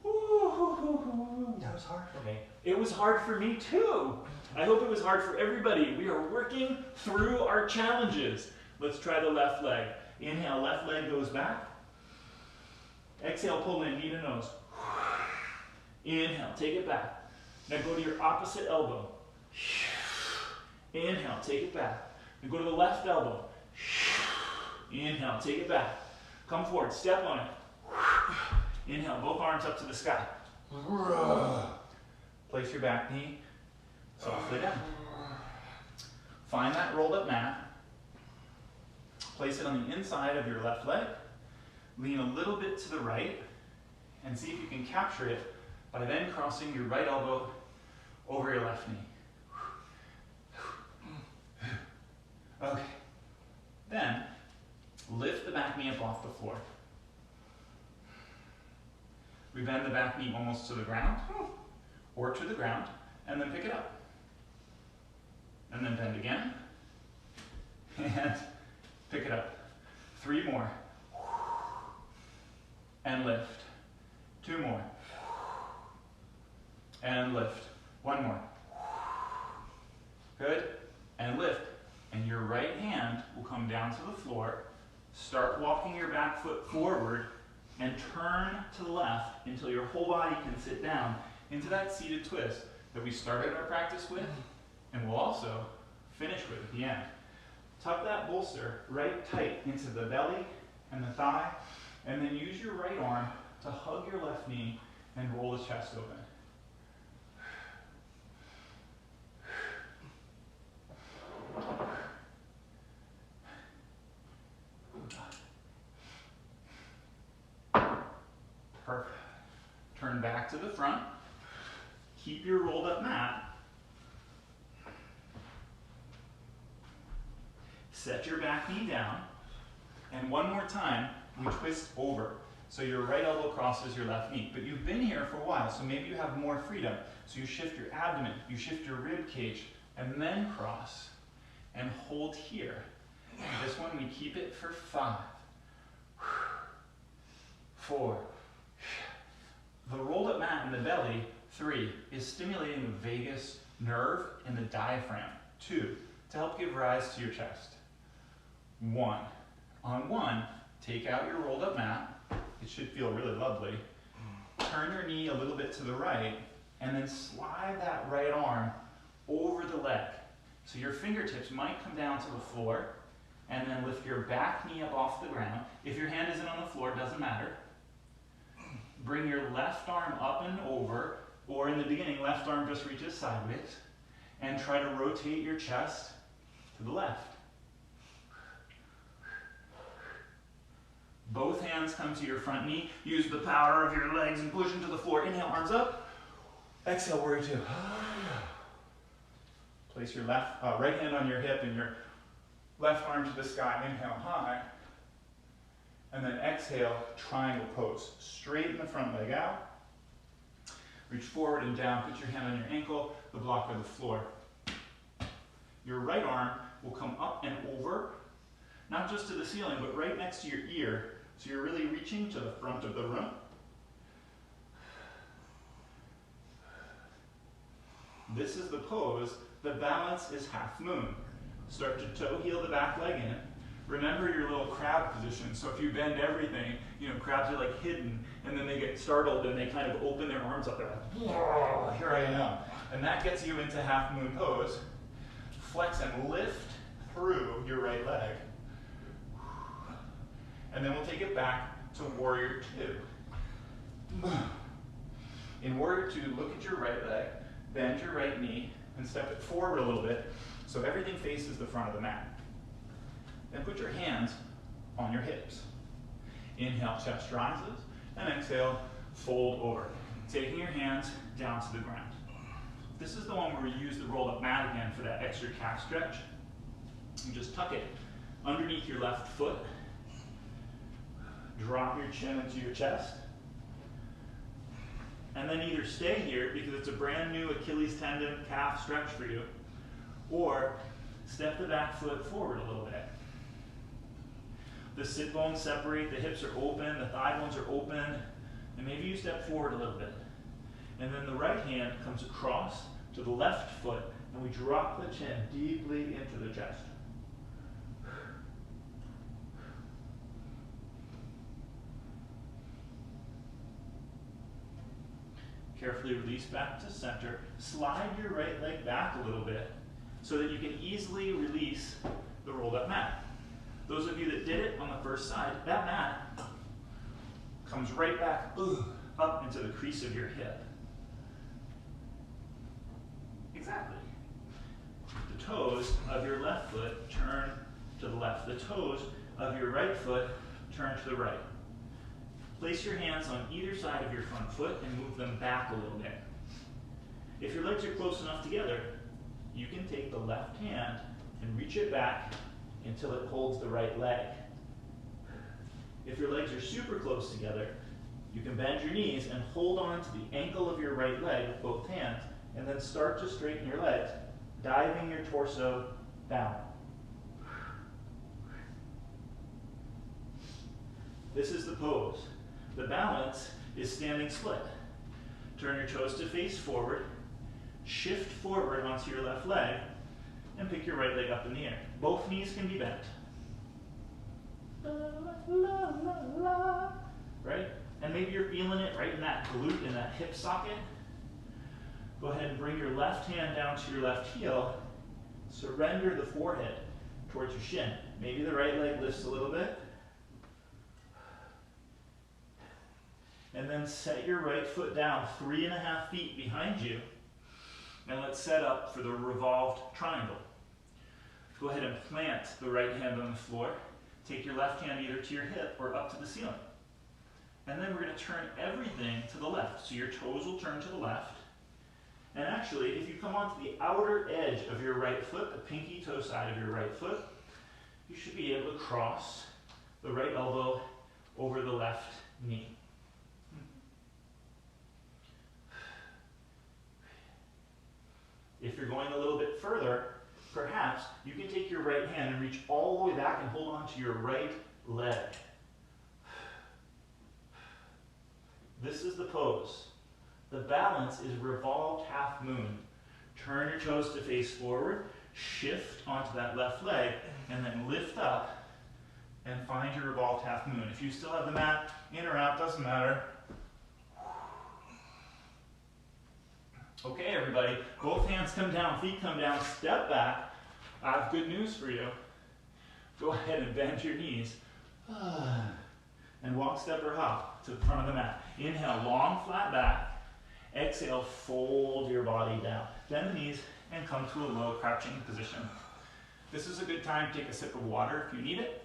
S1: That was hard for me.
S2: It was hard for me too. I hope it was hard for everybody. We are working through our challenges. Let's try the left leg. Inhale, left leg goes back. Exhale, pull in, knee to nose. Inhale, take it back. Now go to your opposite elbow. Inhale, take it back. Now go to the left elbow. Inhale, take it back. Come forward, step on it. Inhale, both arms up to the sky. Place your back knee softly down. Find that rolled up mat. Place it on the inside of your left leg. Lean a little bit to the right and see if you can capture it by then crossing your right elbow over your left knee. Okay. Then lift the back knee up off the floor. We bend the back knee almost to the ground or to the ground, and then pick it up. And then bend again, and pick it up. 3 more. And lift. 2 more. And lift. 1 more. Good. And lift. And your right hand will come down to the floor. Start walking your back foot forward and turn to the left until your whole body can sit down into that seated twist that we started our practice with and we'll also finish with at the end. Tuck that bolster right tight into the belly and the thigh, and then use your right arm to hug your left knee and roll the chest open. Perfect. Turn back to the front. Keep your rolled up mat. Set your back knee down. And one more time, we twist over. So your right elbow crosses your left knee. But you've been here for a while, so maybe you have more freedom. So you shift your abdomen, you shift your rib cage, and then cross. And hold here. And this one, we keep it for 5, 4. The rolled up mat in the belly, 3, is stimulating the vagus nerve in the diaphragm. 2, to help give rise to your chest. 1. On 1, take out your rolled up mat. It should feel really lovely. Turn your knee a little bit to the right, and then slide that right arm over the leg. So your fingertips might come down to the floor, and then lift your back knee up off the ground. If your hand isn't on the floor, it doesn't matter. Bring your left arm up and over, or in the beginning, left arm just reaches sideways, and try to rotate your chest to the left. Both hands come to your front knee. Use the power of your legs and push into the floor. Inhale, arms up. Exhale, warrior two. Place your right hand on your hip and your left arm to the sky. Inhale, high. And then exhale, triangle pose. Straighten the front leg out. Reach forward and down. Put your hand on your ankle, the block or the floor. Your right arm will come up and over, not just to the ceiling, but right next to your ear. So you're really reaching to the front of the room. This is the pose. The balance is half moon. Start to toe heel the back leg in. Remember your little crab position. So if you bend everything, crabs are like hidden, and then they get startled and they kind of open their arms up. They're like, whoa, here I am. And that gets you into half moon pose. Flex and lift through your right leg. And then we'll take it back to warrior two. In warrior two, look at your right leg, bend your right knee, and step it forward a little bit so everything faces the front of the mat. Then put your hands on your hips. Inhale, chest rises, and exhale, fold over. Taking your hands down to the ground. This is the one where we use the rolled up mat again for that extra calf stretch. You just tuck it underneath your left foot. Drop your chin into your chest. And then either stay here because it's a brand new Achilles tendon calf stretch for you, or step the back foot forward a little bit. The sit bones separate, the hips are open, the thigh bones are open, and maybe you step forward a little bit. And then the right hand comes across to the left foot, and we drop the chin deeply into the chest. Carefully release back to center. Slide your right leg back a little bit so that you can easily release the rolled up mat. Those of you that did it on the first side, that mat comes right back up into the crease of your hip. Exactly. The toes of your left foot turn to the left. The toes of your right foot turn to the right. Place your hands on either side of your front foot and move them back a little bit. If your legs are close enough together, you can take the left hand and reach it back until it holds the right leg. If your legs are super close together, you can bend your knees and hold on to the ankle of your right leg with both hands, and then start to straighten your legs, diving your torso down. This is the pose. The balance is standing split. Turn your toes to face forward, shift forward onto your left leg, and pick your right leg up in the air. Both knees can be bent. La, la, la, la. Right? And maybe you're feeling it right in that glute, in that hip socket. Go ahead and bring your left hand down to your left heel. Surrender the forehead towards your shin. Maybe the right leg lifts a little bit. And then set your right foot down 3.5 feet behind you. And let's set up for the revolved triangle. Go ahead and plant the right hand on the floor. Take your left hand either to your hip or up to the ceiling. And then we're going to turn everything to the left. So your toes will turn to the left. And actually, if you come onto the outer edge of your right foot, the pinky toe side of your right foot, you should be able to cross the right elbow over the left knee. If you're going a little bit further, perhaps you can take your right hand and reach all the way back and hold on to your right leg. This is the pose. The balance is revolved half moon. Turn your toes to face forward, shift onto that left leg, and then lift up and find your revolved half moon. If you still have the mat in or out, doesn't matter. Okay, everybody, both hands come down, feet come down, step back. I have good news for you. Go ahead and bend your knees. And walk, step, or hop to the front of the mat. Inhale, long, flat back. Exhale, fold your body down. Bend the knees and come to a low crouching position. This is a good time to take a sip of water if you need it,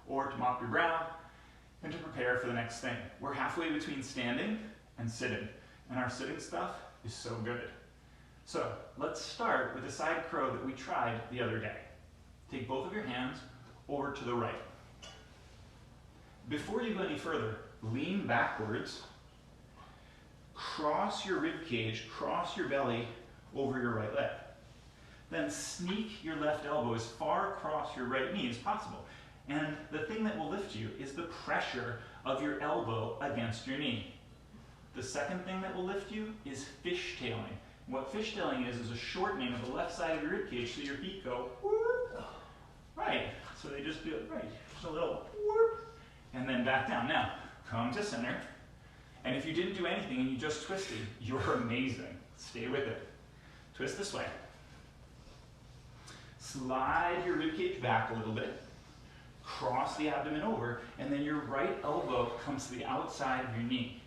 S2: or to mop your brow, and to prepare for the next thing. We're halfway between standing and sitting, and our sitting stuff is so good. So let's start with the side crow that we tried the other day. Take both of your hands over to the right. Before you go any further, lean backwards, cross your rib cage, cross your belly over your right leg. Then sneak your left elbow as far across your right knee as possible. And the thing that will lift you is the pressure of your elbow against your knee. The second thing that will lift you is fishtailing. What fishtailing is a shortening of the left side of your rib cage so your feet go whoop. Right. So they just do it right. Just a little whoop. And then back down. Now, come to center. And if you didn't do anything and you just twisted, you're amazing. Stay with it. Twist this way. Slide your ribcage back a little bit. Cross the abdomen over, and then your right elbow comes to the outside of your knee.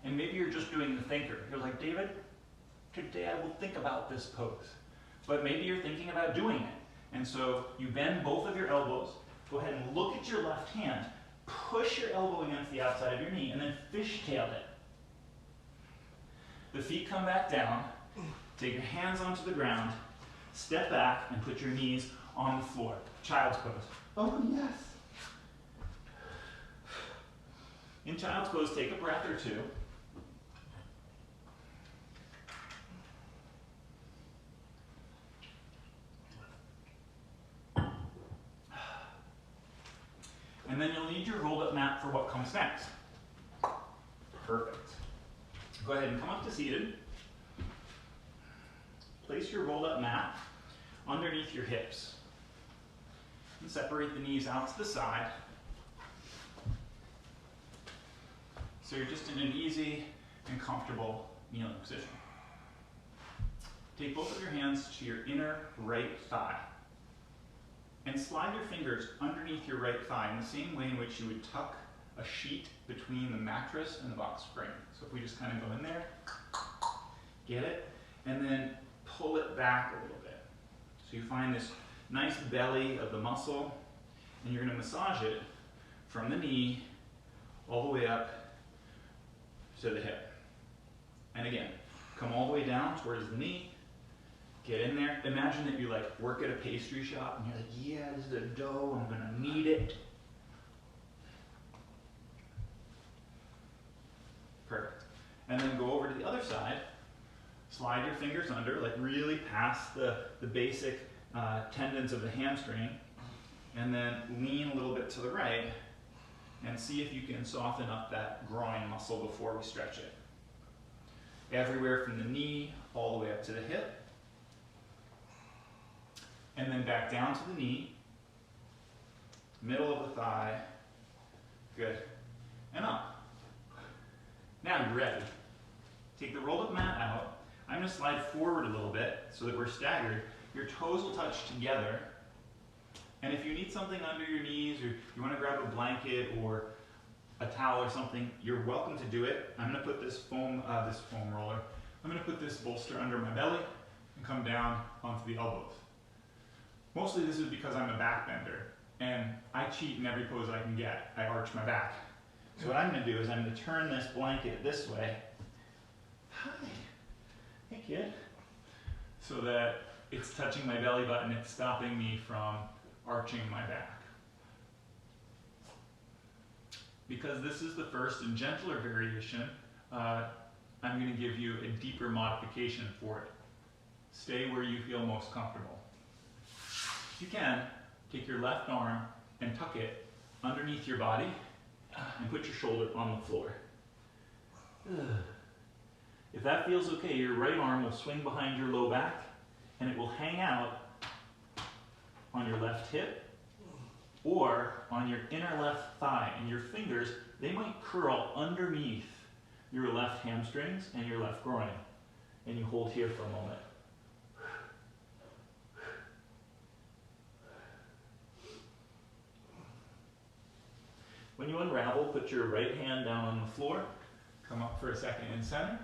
S2: And maybe you're just doing the thinker. You're like, David, today I will think about this pose. But maybe you're thinking about doing it. And so you bend both of your elbows. Go ahead and look at your left hand. Push your elbow against the outside of your knee, and then fishtail it. The feet come back down. Take your hands onto the ground. Step back and put your knees on the floor. Child's pose. Oh, yes. In child's pose, take a breath or two. And then you'll need your rolled up mat for what comes next. Perfect. Go ahead and come up to seated. Place your rolled up mat underneath your hips. And separate the knees out to the side. So you're just in an easy and comfortable kneeling position. Take both of your hands to your inner right thigh. And slide your fingers underneath your right thigh in the same way in which you would tuck a sheet between the mattress and the box spring. So if we just kind of go in there, get it, and then pull it back a little bit. So you find this nice belly of the muscle, and you're going to massage it from the knee all the way up to the hip. And again, come all the way down towards the knee. Get in there. Imagine that you like work at a pastry shop and you're like, yeah, this is a dough, I'm gonna knead it. Perfect. And then go over to the other side. Slide your fingers under, like really past the basic tendons of the hamstring. And then lean a little bit to the right and see if you can soften up that groin muscle before we stretch it. Everywhere from the knee all the way up to the hip. And then back down to the knee, middle of the thigh, good, and up. Now you're ready. Take the rolled up mat out. I'm going to slide forward a little bit so that we're staggered. Your toes will touch together. And if you need something under your knees, or you want to grab a blanket or a towel or something, you're welcome to do it. I'm going to put this foam roller, I'm going to put this bolster under my belly and come down onto the elbows. Mostly this is because I'm a backbender, and I cheat in every pose I can get. I arch my back. So what I'm going to do is I'm going to turn this blanket this way. Hi. Hey, kid. So that it's touching my belly button. It's stopping me from arching my back. Because this is the first and gentler variation, I'm going to give you a deeper modification for it. Stay where you feel most comfortable. If you can, take your left arm and tuck it underneath your body and put your shoulder on the floor. If that feels okay, your right arm will swing behind your low back and it will hang out on your left hip or on your inner left thigh, and your fingers, they might curl underneath your left hamstrings and your left groin. And you hold here for a moment. When you unravel, put your right hand down on the floor, come up for a second in center,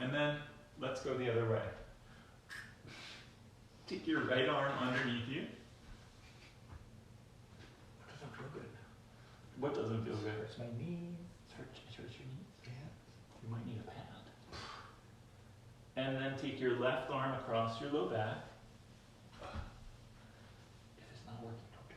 S2: and then let's go the other way. Take your right arm underneath you, What doesn't feel good?
S1: It's my knees. It hurts your knees. Yeah.
S2: You might need a pad. And then take your left arm across your low back. If it's not working, don't do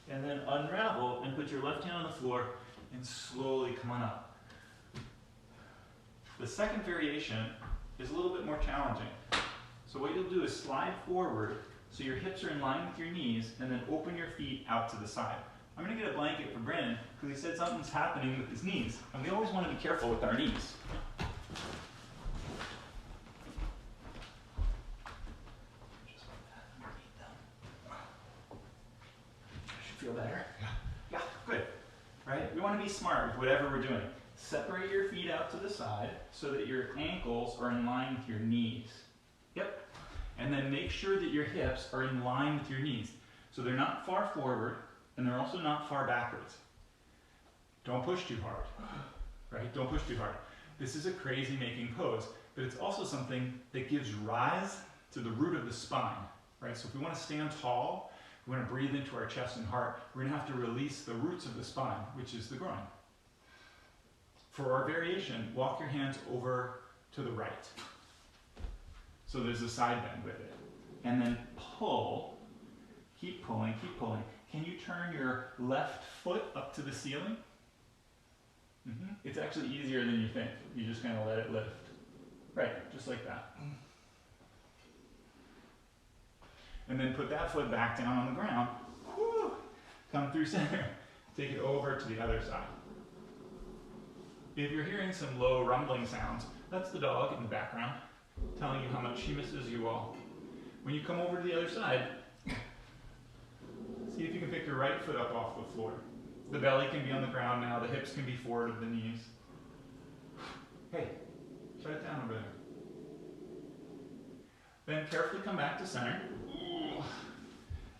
S2: it. And then unravel and put your left hand on the floor and slowly come on up. The second variation is a little bit more challenging. So what you'll do is slide forward so your hips are in line with your knees and then open your feet out to the side. I'm going to get a blanket for Brandon because he said something's happening with his knees. And we always want to be careful with our knees. Just like that underneath them. Should feel better? Yeah, good. Right? We want to be smart with whatever we're doing. Separate your feet out to the side so that your ankles are in line with your knees. Yep. And then make sure that your hips are in line with your knees. So they're not far forward and they're also not far backwards. Don't push too hard. Right? Don't push too hard. This is a crazy making pose, but it's also something that gives rise to the root of the spine. Right? So if we want to stand tall, we want to breathe into our chest and heart, we're going to have to release the roots of the spine, which is the groin. For our variation, walk your hands over to the right. So there's a side bend with it. And then pull, keep pulling, keep pulling. Can you turn your left foot up to the ceiling? It's actually easier than you think. You just kind of let it lift. Right, just like that. And then put that foot back down on the ground. Whew. Come through center. Take it over to the other side. If you're hearing some low rumbling sounds, that's the dog in the background telling you how much she misses you all. When you come over to the other side, see if you can pick your right foot up off the floor. The belly can be on the ground now, the hips can be forward of the knees. Hey, shut it down over there. Then carefully come back to center.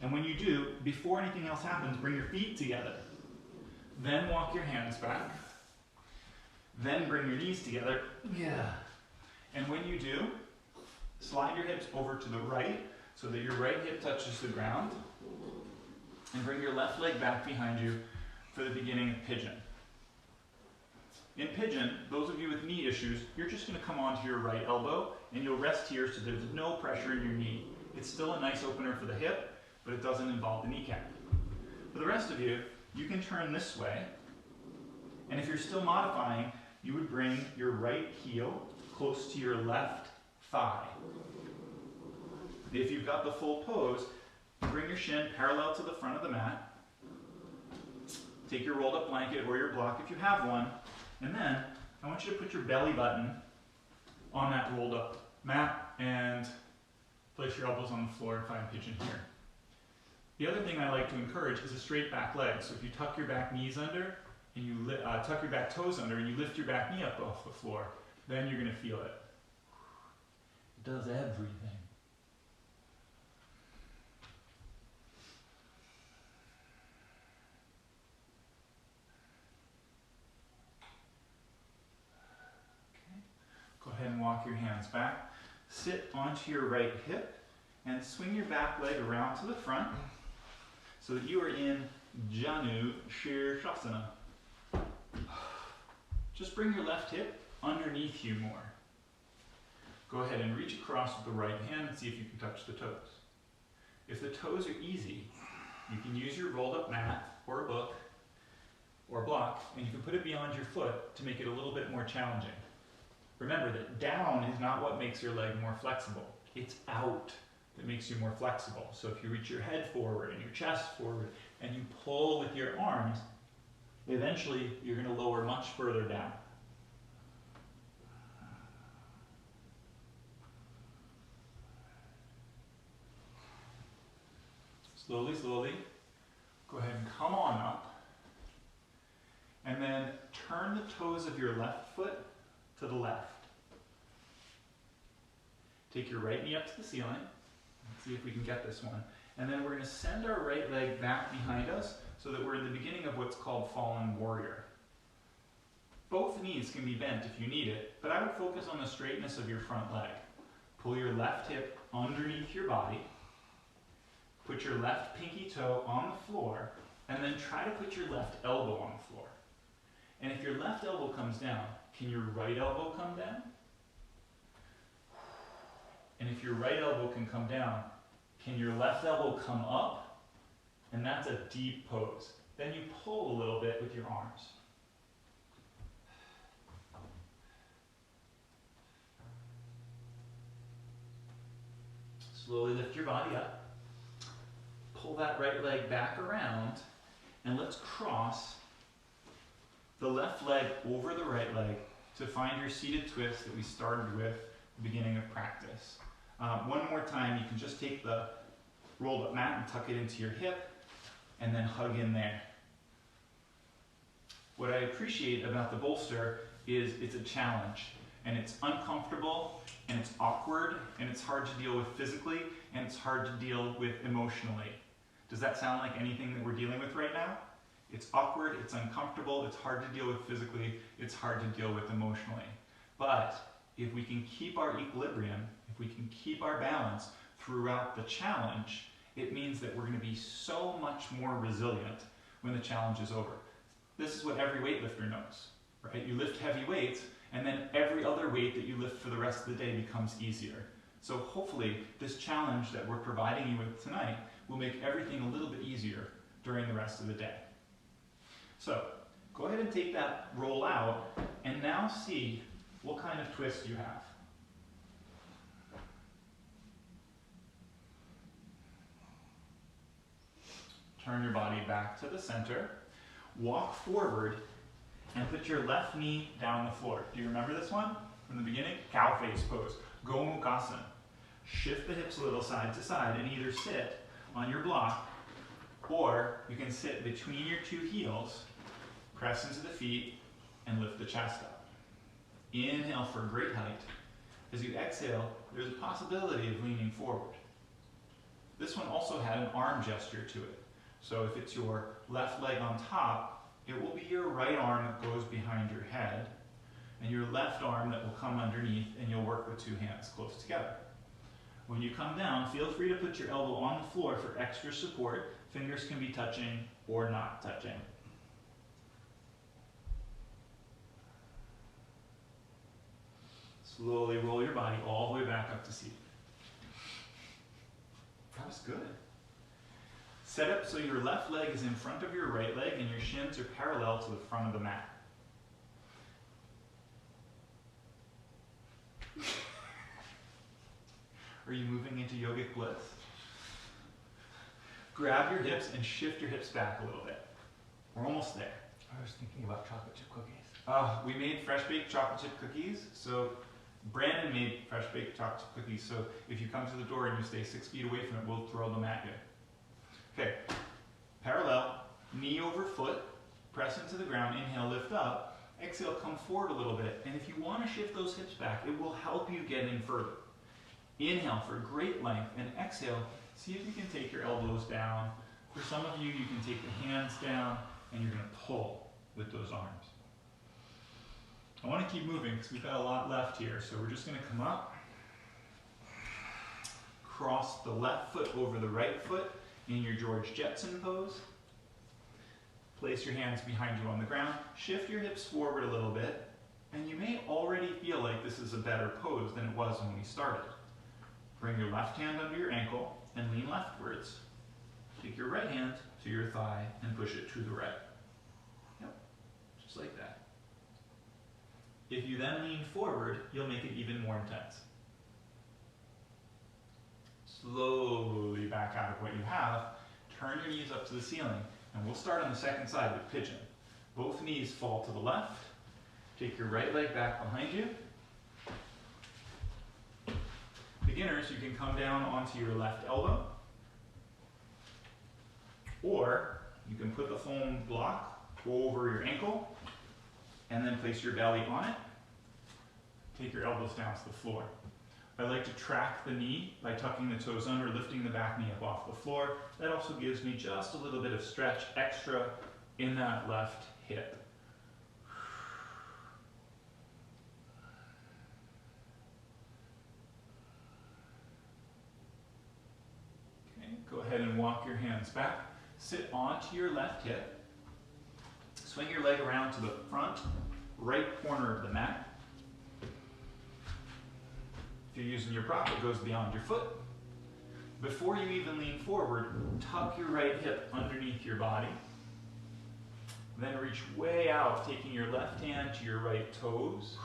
S2: And when you do, before anything else happens, bring your feet together. Then walk your hands back. Then bring your knees together. Yeah. And when you do, slide your hips over to the right so that your right hip touches the ground. And bring your left leg back behind you for the beginning of pigeon. In pigeon, those of you with knee issues, you're just going to come onto your right elbow and you'll rest here so there's no pressure in your knee. It's still a nice opener for the hip, but it doesn't involve the kneecap. For the rest of you, you can turn this way. And if you're still modifying, you would bring your right heel close to your left thigh. If you've got the full pose, bring your shin parallel to the front of the mat. Take your rolled up blanket or your block if you have one, and then I want you to put your belly button on that rolled up mat and place your elbows on the floor and find pigeon here. The other thing I like to encourage is a straight back leg. So if you tuck your back knees under and you tuck your back toes under and you lift your back knee up off the floor, then you're going to feel it. It does everything. Go ahead and walk your hands back. Sit onto your right hip and swing your back leg around to the front so that you are in Janu Shirshasana. Just bring your left hip underneath you more. Go ahead and reach across with the right hand and see if you can touch the toes. If the toes are easy, you can use your rolled up mat or a book or a block and you can put it beyond your foot to make it a little bit more challenging. Remember that down is not what makes your leg more flexible. It's out that makes you more flexible. So if you reach your head forward and your chest forward and you pull with your arms, eventually you're going to lower much further down. Slowly, slowly, go ahead and come on up. And then turn the toes of your left foot to the left. Take your right knee up to the ceiling. Let's see if we can get this one. And then we're going to send our right leg back behind us so that we're in the beginning of what's called fallen warrior. Both knees can be bent if you need it, but I would focus on the straightness of your front leg. Pull your left hip underneath your body, put your left pinky toe on the floor, and then try to put your left elbow on the floor. And if your left elbow comes down, can your right elbow come down? And if your right elbow can come down, can your left elbow come up? And that's a deep pose. Then you pull a little bit with your arms. Slowly lift your body up. Pull that right leg back around, and let's cross the left leg over the right leg to find your seated twist that we started with at the beginning of practice. One more time, you can just take the rolled up mat and tuck it into your hip, and then hug in there. What I appreciate about the bolster is it's a challenge, and it's uncomfortable, and it's awkward, and it's hard to deal with physically, and it's hard to deal with emotionally. Does that sound like anything that we're dealing with right now? It's awkward, it's uncomfortable, it's hard to deal with physically, it's hard to deal with emotionally. But if we can keep our equilibrium, if we can keep our balance throughout the challenge, it means that we're going to be so much more resilient when the challenge is over. This is what every weightlifter knows, right? You lift heavy weights, and then every other weight that you lift for the rest of the day becomes easier. So hopefully this challenge that we're providing you with tonight will make everything a little bit easier during the rest of the day. So go ahead and take that roll out and now see what kind of twist you have. Turn your body back to the center, walk forward, and put your left knee down the floor. Do you remember this one from the beginning? Cow face pose, Gomukhasana. Shift the hips a little side to side and either sit on your block, or you can sit between your two heels, press into the feet, and lift the chest up. Inhale for great height. As you exhale, there's a possibility of leaning forward. This one also had an arm gesture to it. So if it's your left leg on top, it will be your right arm that goes behind your head, and your left arm that will come underneath, and you'll work with two hands close together. When you come down, feel free to put your elbow on the floor for extra support. Fingers can be touching or not touching. Slowly roll your body all the way back up to seated. That was good. Set up so your left leg is in front of your right leg and your shins are parallel to the front of the mat. Are you moving into yogic bliss? Grab your hips and shift your hips back a little bit. We're almost there.
S1: I was thinking about chocolate chip cookies.
S2: We made fresh baked chocolate chip cookies. So Brandon made fresh baked chocolate chip cookies. So if you come to the door and you stay 6 feet away from it, we'll throw them at you. Okay, parallel, knee over foot, press into the ground, inhale, lift up, exhale, come forward a little bit, and if you want to shift those hips back, it will help you get in further. Inhale for great length, and exhale, see if you can take your elbows down. For some of you, you can take the hands down, and you're going to pull with those arms. I want to keep moving because we've got a lot left here, so we're just going to come up, cross the left foot over the right foot, in your George Jetson pose. Place your hands behind you on the ground. Shift your hips forward a little bit. And you may already feel like this is a better pose than it was when we started. Bring your left hand under your ankle and lean leftwards. Take your right hand to your thigh and push it to the right. Yep, just like that. If you then lean forward, you'll make it even more intense. Slowly back out of what you have, turn your knees up to the ceiling, and we'll start on the second side with pigeon. Both knees fall to the left. Take your right leg back behind you. Beginners, you can come down onto your left elbow, or you can put the foam block over your ankle, and then place your belly on it. Take your elbows down to the floor. I like to track the knee by tucking the toes under, lifting the back knee up off the floor. That also gives me just a little bit of stretch extra in that left hip. hands back. Sit onto your left hip. Swing your leg around to the front right corner of the mat. If you're using your prop, it goes beyond your foot. Before you even lean forward, tuck your right hip underneath your body. Then reach way out, taking your left hand to your right toes.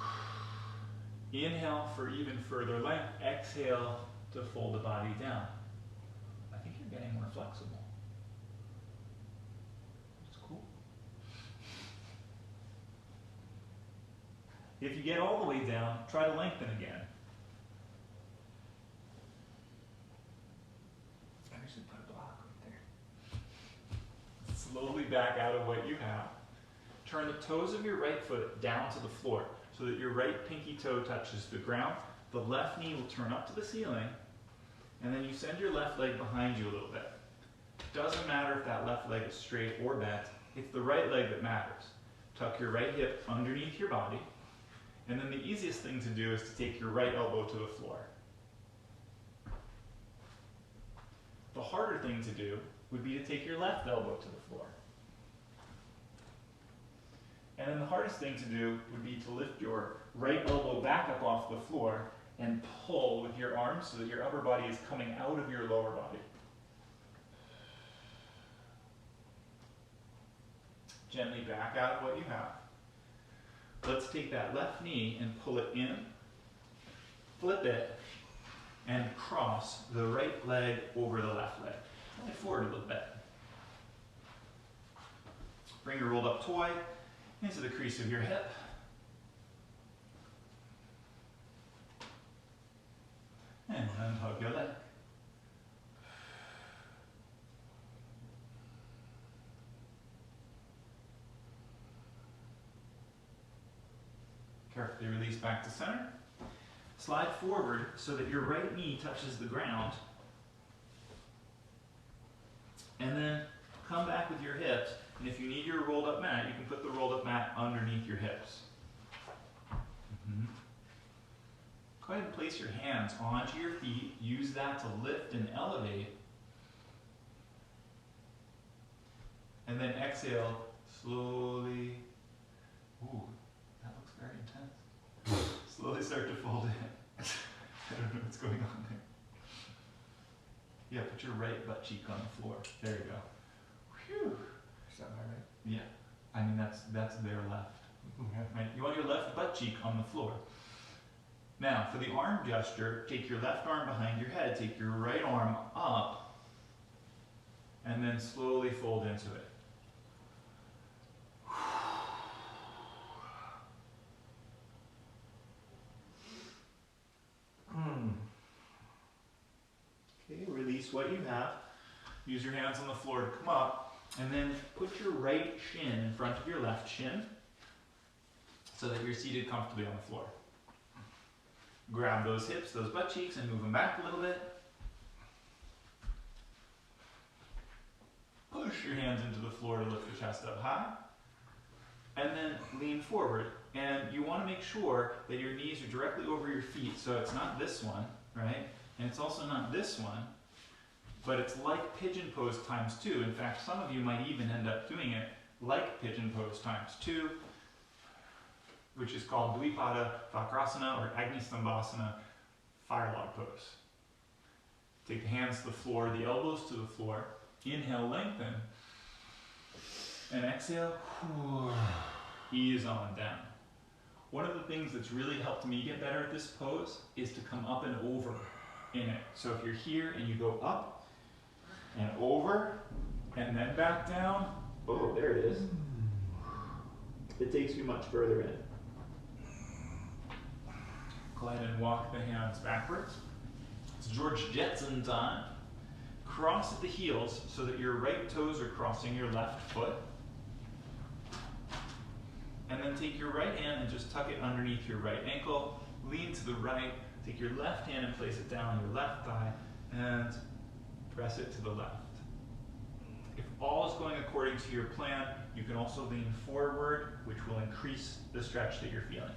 S2: Inhale for even further length. Exhale to fold the body down. I think you're getting more flexible. That's cool. If you get all the way down, try to lengthen again.
S1: I should put a block right there.
S2: Slowly back out of what you have. Turn the toes of your right foot down to the floor so that your right pinky toe touches the ground. The left knee will turn up to the ceiling, and then you send your left leg behind you a little bit. Doesn't matter if that left leg is straight or bent, it's the right leg that matters. Tuck your right hip underneath your body, and then the easiest thing to do is to take your right elbow to the floor. The harder thing to do would be to take your left elbow to the floor. And then the hardest thing to do would be to lift your right elbow back up off the floor and pull with your arms so that your upper body is coming out of your lower body. Gently back out of what you have. Let's take that left knee and pull it in, flip it, and cross the right leg over the left leg. Only forward a little bit. Bring your rolled up toy into the crease of your hip. And unhug your leg. Carefully release back to center. Slide forward so that your right knee touches the ground. And then come back with your hips. And if you need your rolled up mat, you can put the rolled up mat underneath your hips. Go ahead and place your hands onto your feet. Use that to lift and elevate. And then exhale slowly. Ooh, that looks very intense. Slowly start to fold in. I don't know what's going on there. Yeah, put your right butt cheek on the floor. There you go. Whew.
S1: Is that my right?
S2: Yeah, I mean that's their left.
S1: Okay.
S2: Right? You want your left butt cheek on the floor. Now, for the arm gesture, take your left arm behind your head, take your right arm up, and then slowly fold into it. Okay, release what you have. Use your hands on the floor to come up, and then put your right shin in front of your left shin so that you're seated comfortably on the floor. Grab those hips, those butt cheeks, and move them back a little bit. Push your hands into the floor to lift the chest up high. And then lean forward. And you want to make sure that your knees are directly over your feet, so it's not this one, right? And it's also not this one, but it's like pigeon pose times 2. In fact, some of you might even end up doing it like pigeon pose times 2, which is called Dvipada Vakrasana or Agni Stambhasana, fire log pose. Take the hands to the floor, the elbows to the floor. Inhale, lengthen. And exhale, ease on down. One of the things that's really helped me get better at this pose is to come up and over in it. So if you're here and you go up and over and then back down, oh, there it is. It takes you much further in. Go ahead and walk the hands backwards. It's George Jetson time. Cross at the heels so that your right toes are crossing your left foot. And then take your right hand and just tuck it underneath your right ankle. Lean to the right. Take your left hand and place it down on your left thigh and press it to the left. If all is going according to your plan, you can also lean forward, which will increase the stretch that you're feeling.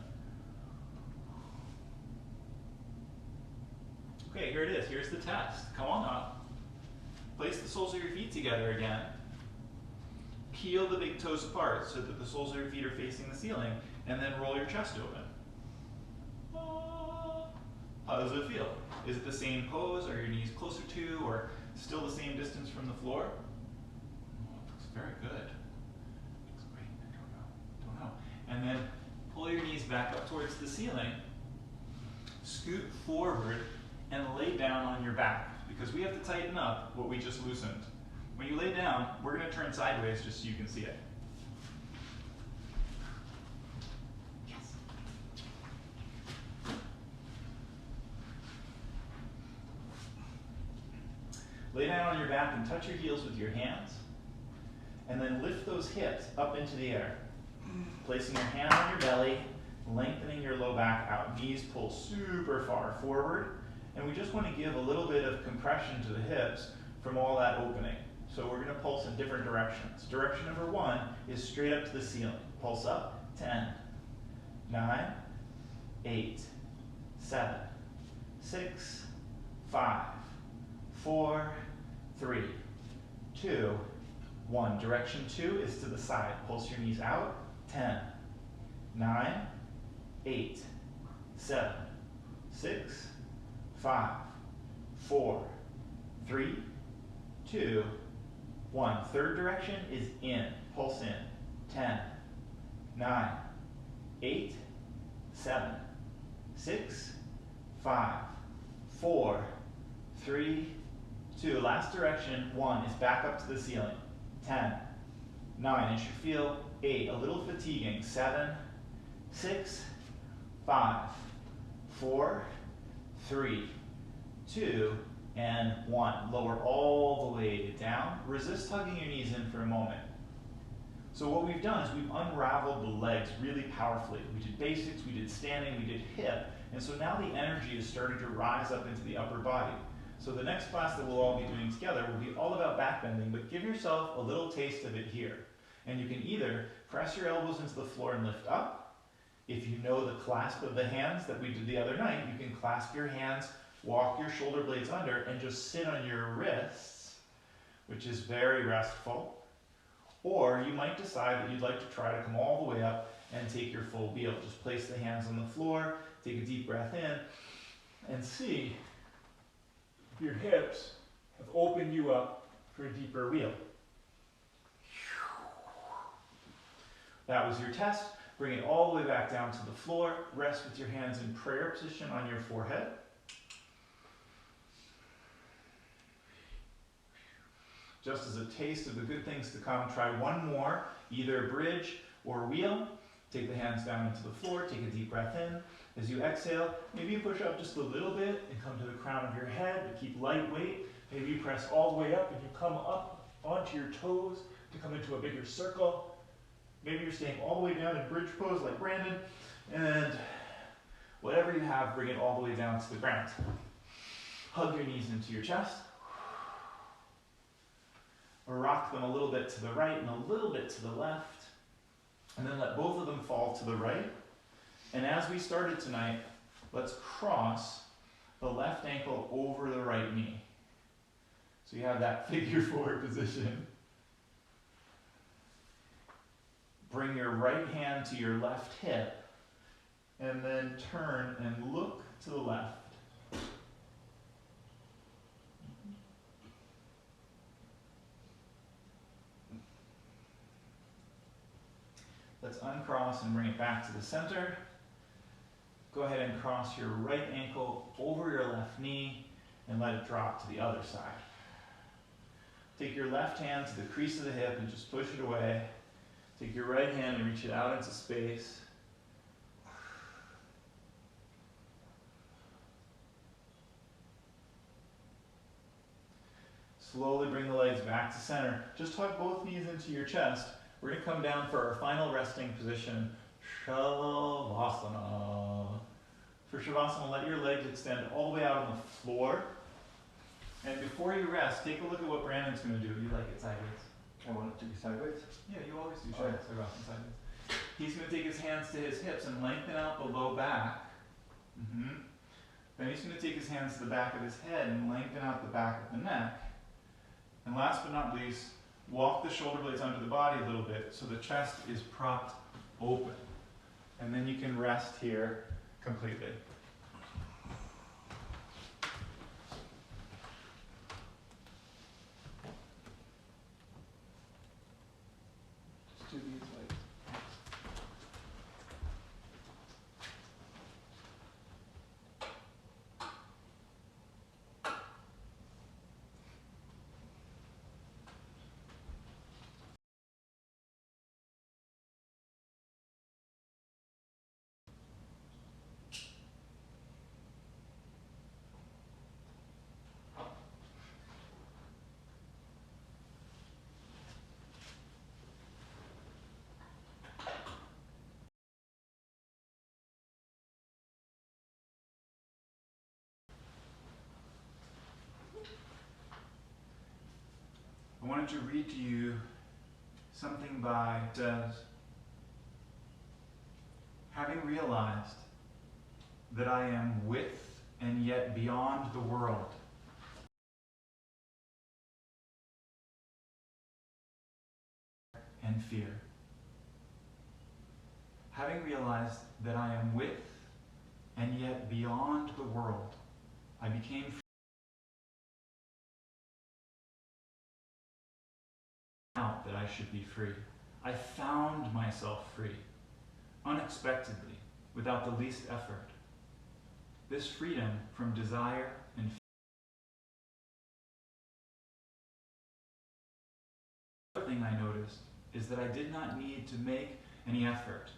S2: Okay, here it is. Here's the test. Come on up. Place the soles of your feet together again. Peel the big toes apart so that the soles of your feet are facing the ceiling, and then roll your chest open. How does it feel? Is it the same pose? Are your knees closer to, or still the same distance from the floor? Oh, it looks very good. Looks great. I don't know. And then pull your knees back up towards the ceiling. Scoot forward and lay down on your back, because we have to tighten up what we just loosened. When you lay down, we're going to turn sideways just so you can see it. Yes. Lay down on your back and touch your heels with your hands. And then lift those hips up into the air. Placing your hand on your belly, lengthening your low back out. Knees pull super far forward. And we just want to give a little bit of compression to the hips from all that opening. So we're going to pulse in different directions. Direction number 1 is straight up to the ceiling. Pulse up, 10, 9, 8, 7, 6, 5, 4, 3, 2, 1. Direction 2 is to the side. Pulse your knees out, 10, 9, 8, 7, 6, 5, 4, 3, 2, 1. Third direction is in. Pulse in. 10, 9, 8, 7, 6, 5, 4, 3, 2. Last direction, 1, is back up to the ceiling. 10, 9. It should feel 8. A little fatiguing. 7, 6, 5, 4, 3, 2, and 1. Lower all the way down. Resist tugging your knees in for a moment. So what we've done is we've unraveled the legs really powerfully. We did basics, we did standing, we did hip, and so now the energy is starting to rise up into the upper body. So the next class that we'll all be doing together will be all about back bending, but give yourself a little taste of it here. And you can either press your elbows into the floor and lift up. If you know the clasp of the hands that we did the other night, you can clasp your hands, walk your shoulder blades under, and just sit on your wrists, which is very restful. Or you might decide that you'd like to try to come all the way up and take your full wheel. Just place the hands on the floor, take a deep breath in, and see if your hips have opened you up for a deeper wheel. That was your test. Bring it all the way back down to the floor. Rest with your hands in prayer position on your forehead. Just as a taste of the good things to come, try one more, either bridge or wheel. Take the hands down into the floor, take a deep breath in. As you exhale, maybe you push up just a little bit and come to the crown of your head, but keep lightweight. Maybe you press all the way up and you come up onto your toes to come into a bigger circle. Maybe you're staying all the way down in bridge pose like Brandon, and whatever you have, bring it all the way down to the ground. Hug your knees into your chest. Rock them a little bit to the right and a little bit to the left. And then let both of them fall to the right. And as we started tonight, let's cross the left ankle over the right knee. So you have that figure 4 position. Bring your right hand to your left hip, and then turn and look to the left. Let's uncross and bring it back to the center. Go ahead and cross your right ankle over your left knee and let it drop to the other side. Take your left hand to the crease of the hip and just push it away. Take your right hand and reach it out into space. Slowly bring the legs back to center. Just tuck both knees into your chest. We're going to come down for our final resting position, Shavasana. For Shavasana, let your legs extend all the way out on the floor. And before you rest, take a look at what Brandon's going to do. You like it sideways?
S1: I want it to be sideways.
S2: Yeah, you always do
S1: Alright.
S2: Shavasana sideways. He's going to take his hands to his hips and lengthen out the low back. Then he's going to take his hands to the back of his head and lengthen out the back of the neck. And last but not least, walk the shoulder blades under the body a little bit so the chest is propped open. And then you can rest here completely.
S1: Just do these like.
S2: I wanted to read to you something by says, having realized that I am with and yet beyond the world, and fear. Having realized that I am with and yet beyond the world, I became out that I should be free. I found myself free, unexpectedly, without the least effort. This freedom from desire and fear. The other thing I noticed is that I did not need to make any effort.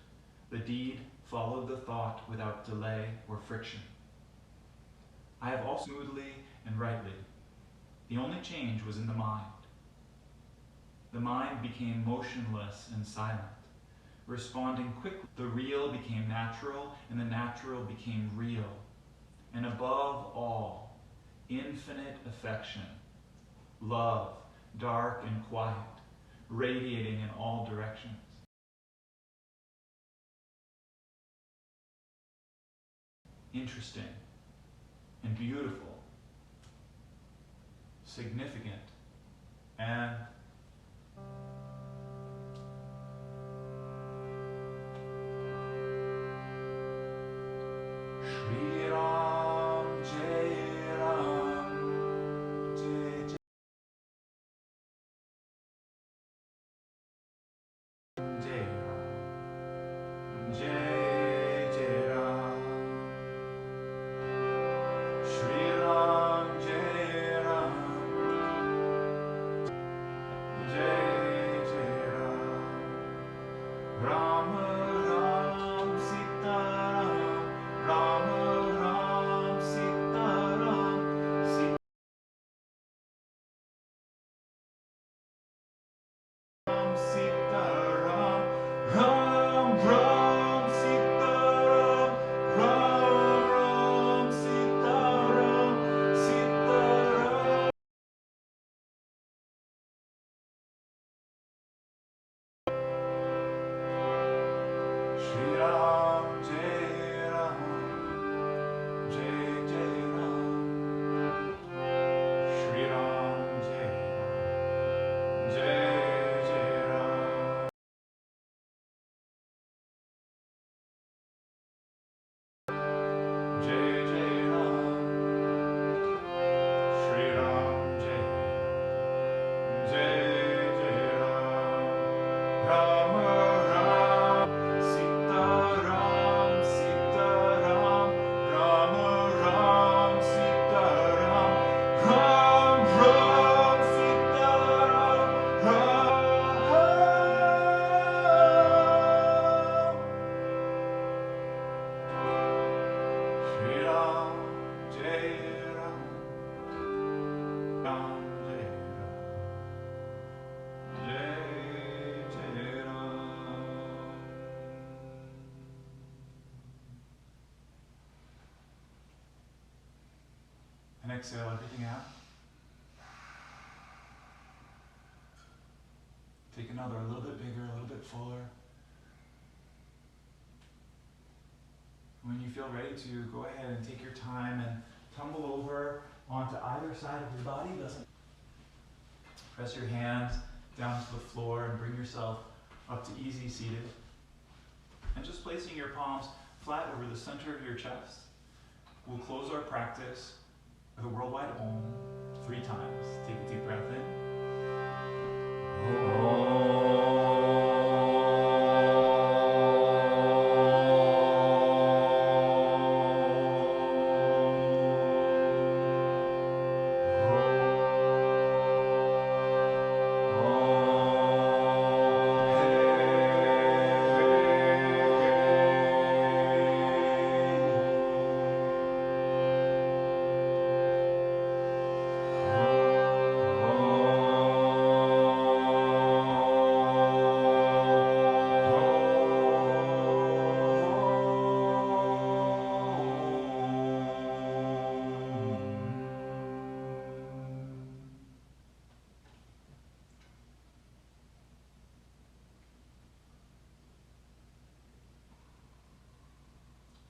S2: The deed followed the thought without delay or friction. I have all smoothly and rightly. The only change was in the mind. The mind became motionless and silent, responding quickly. The real became natural, and the natural became real. And above all, infinite affection, love, dark and quiet, radiating in all directions. Interesting and beautiful, significant and Shri Ram Jai Ram Jai Jai Jai Ram Jai Jai Ram Shri Ram Jai Ram Jai Jai Ram Ram Ram Sita Ram Ram Ram Sita Ram Sita Ram Sita Ram Ram Ram Sita Ram Ram Ram Sita Ram Sita Ram Shri Ram Jai Ram Jai Jai Ram Shri Ram Jai Ram Jai Jai Ram Jai Jai Ram Shri Ram Jai Jai Jai Ram Ram Ram Sita Ram Sita Ram Ram Ram Sita Ram Ram Ram Sita Ram Shri Ram Jai Ram Ram Jai Ram Jai Jai Ram. And exhale everything out. Take another, a little bit bigger, a little bit fuller. When you feel ready to, go ahead and take your time and tumble over onto either side of your body. Press your hands down to the floor and bring yourself up to easy seated. And just placing your palms flat over the center of your chest, we'll close our practice with a worldwide Om 3 times. Take a deep breath in.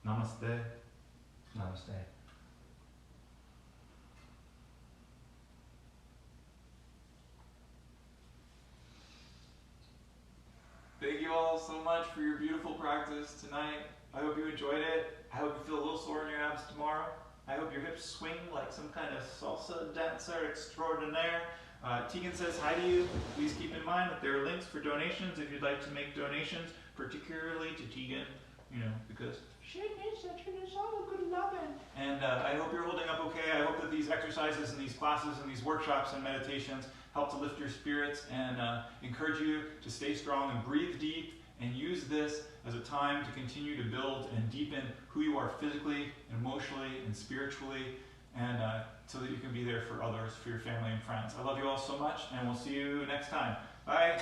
S2: Namaste.
S1: Namaste.
S2: Thank you all so much for your beautiful practice tonight. I hope you enjoyed it. I hope you feel a little sore in your abs tomorrow. I hope your hips swing like some kind of salsa dancer extraordinaire. Tegan says hi to you. Please keep in mind that there are links for donations if you'd like to make donations, particularly to Tegan, because she needs that all a good loving. And I hope you're holding up okay. I hope that these exercises and these classes and these workshops and meditations help to lift your spirits and encourage you to stay strong and breathe deep and use this as a time to continue to build and deepen who you are physically, emotionally, and spiritually, and so that you can be there for others, for your family and friends. I love you all so much, and we'll see you next time. Bye.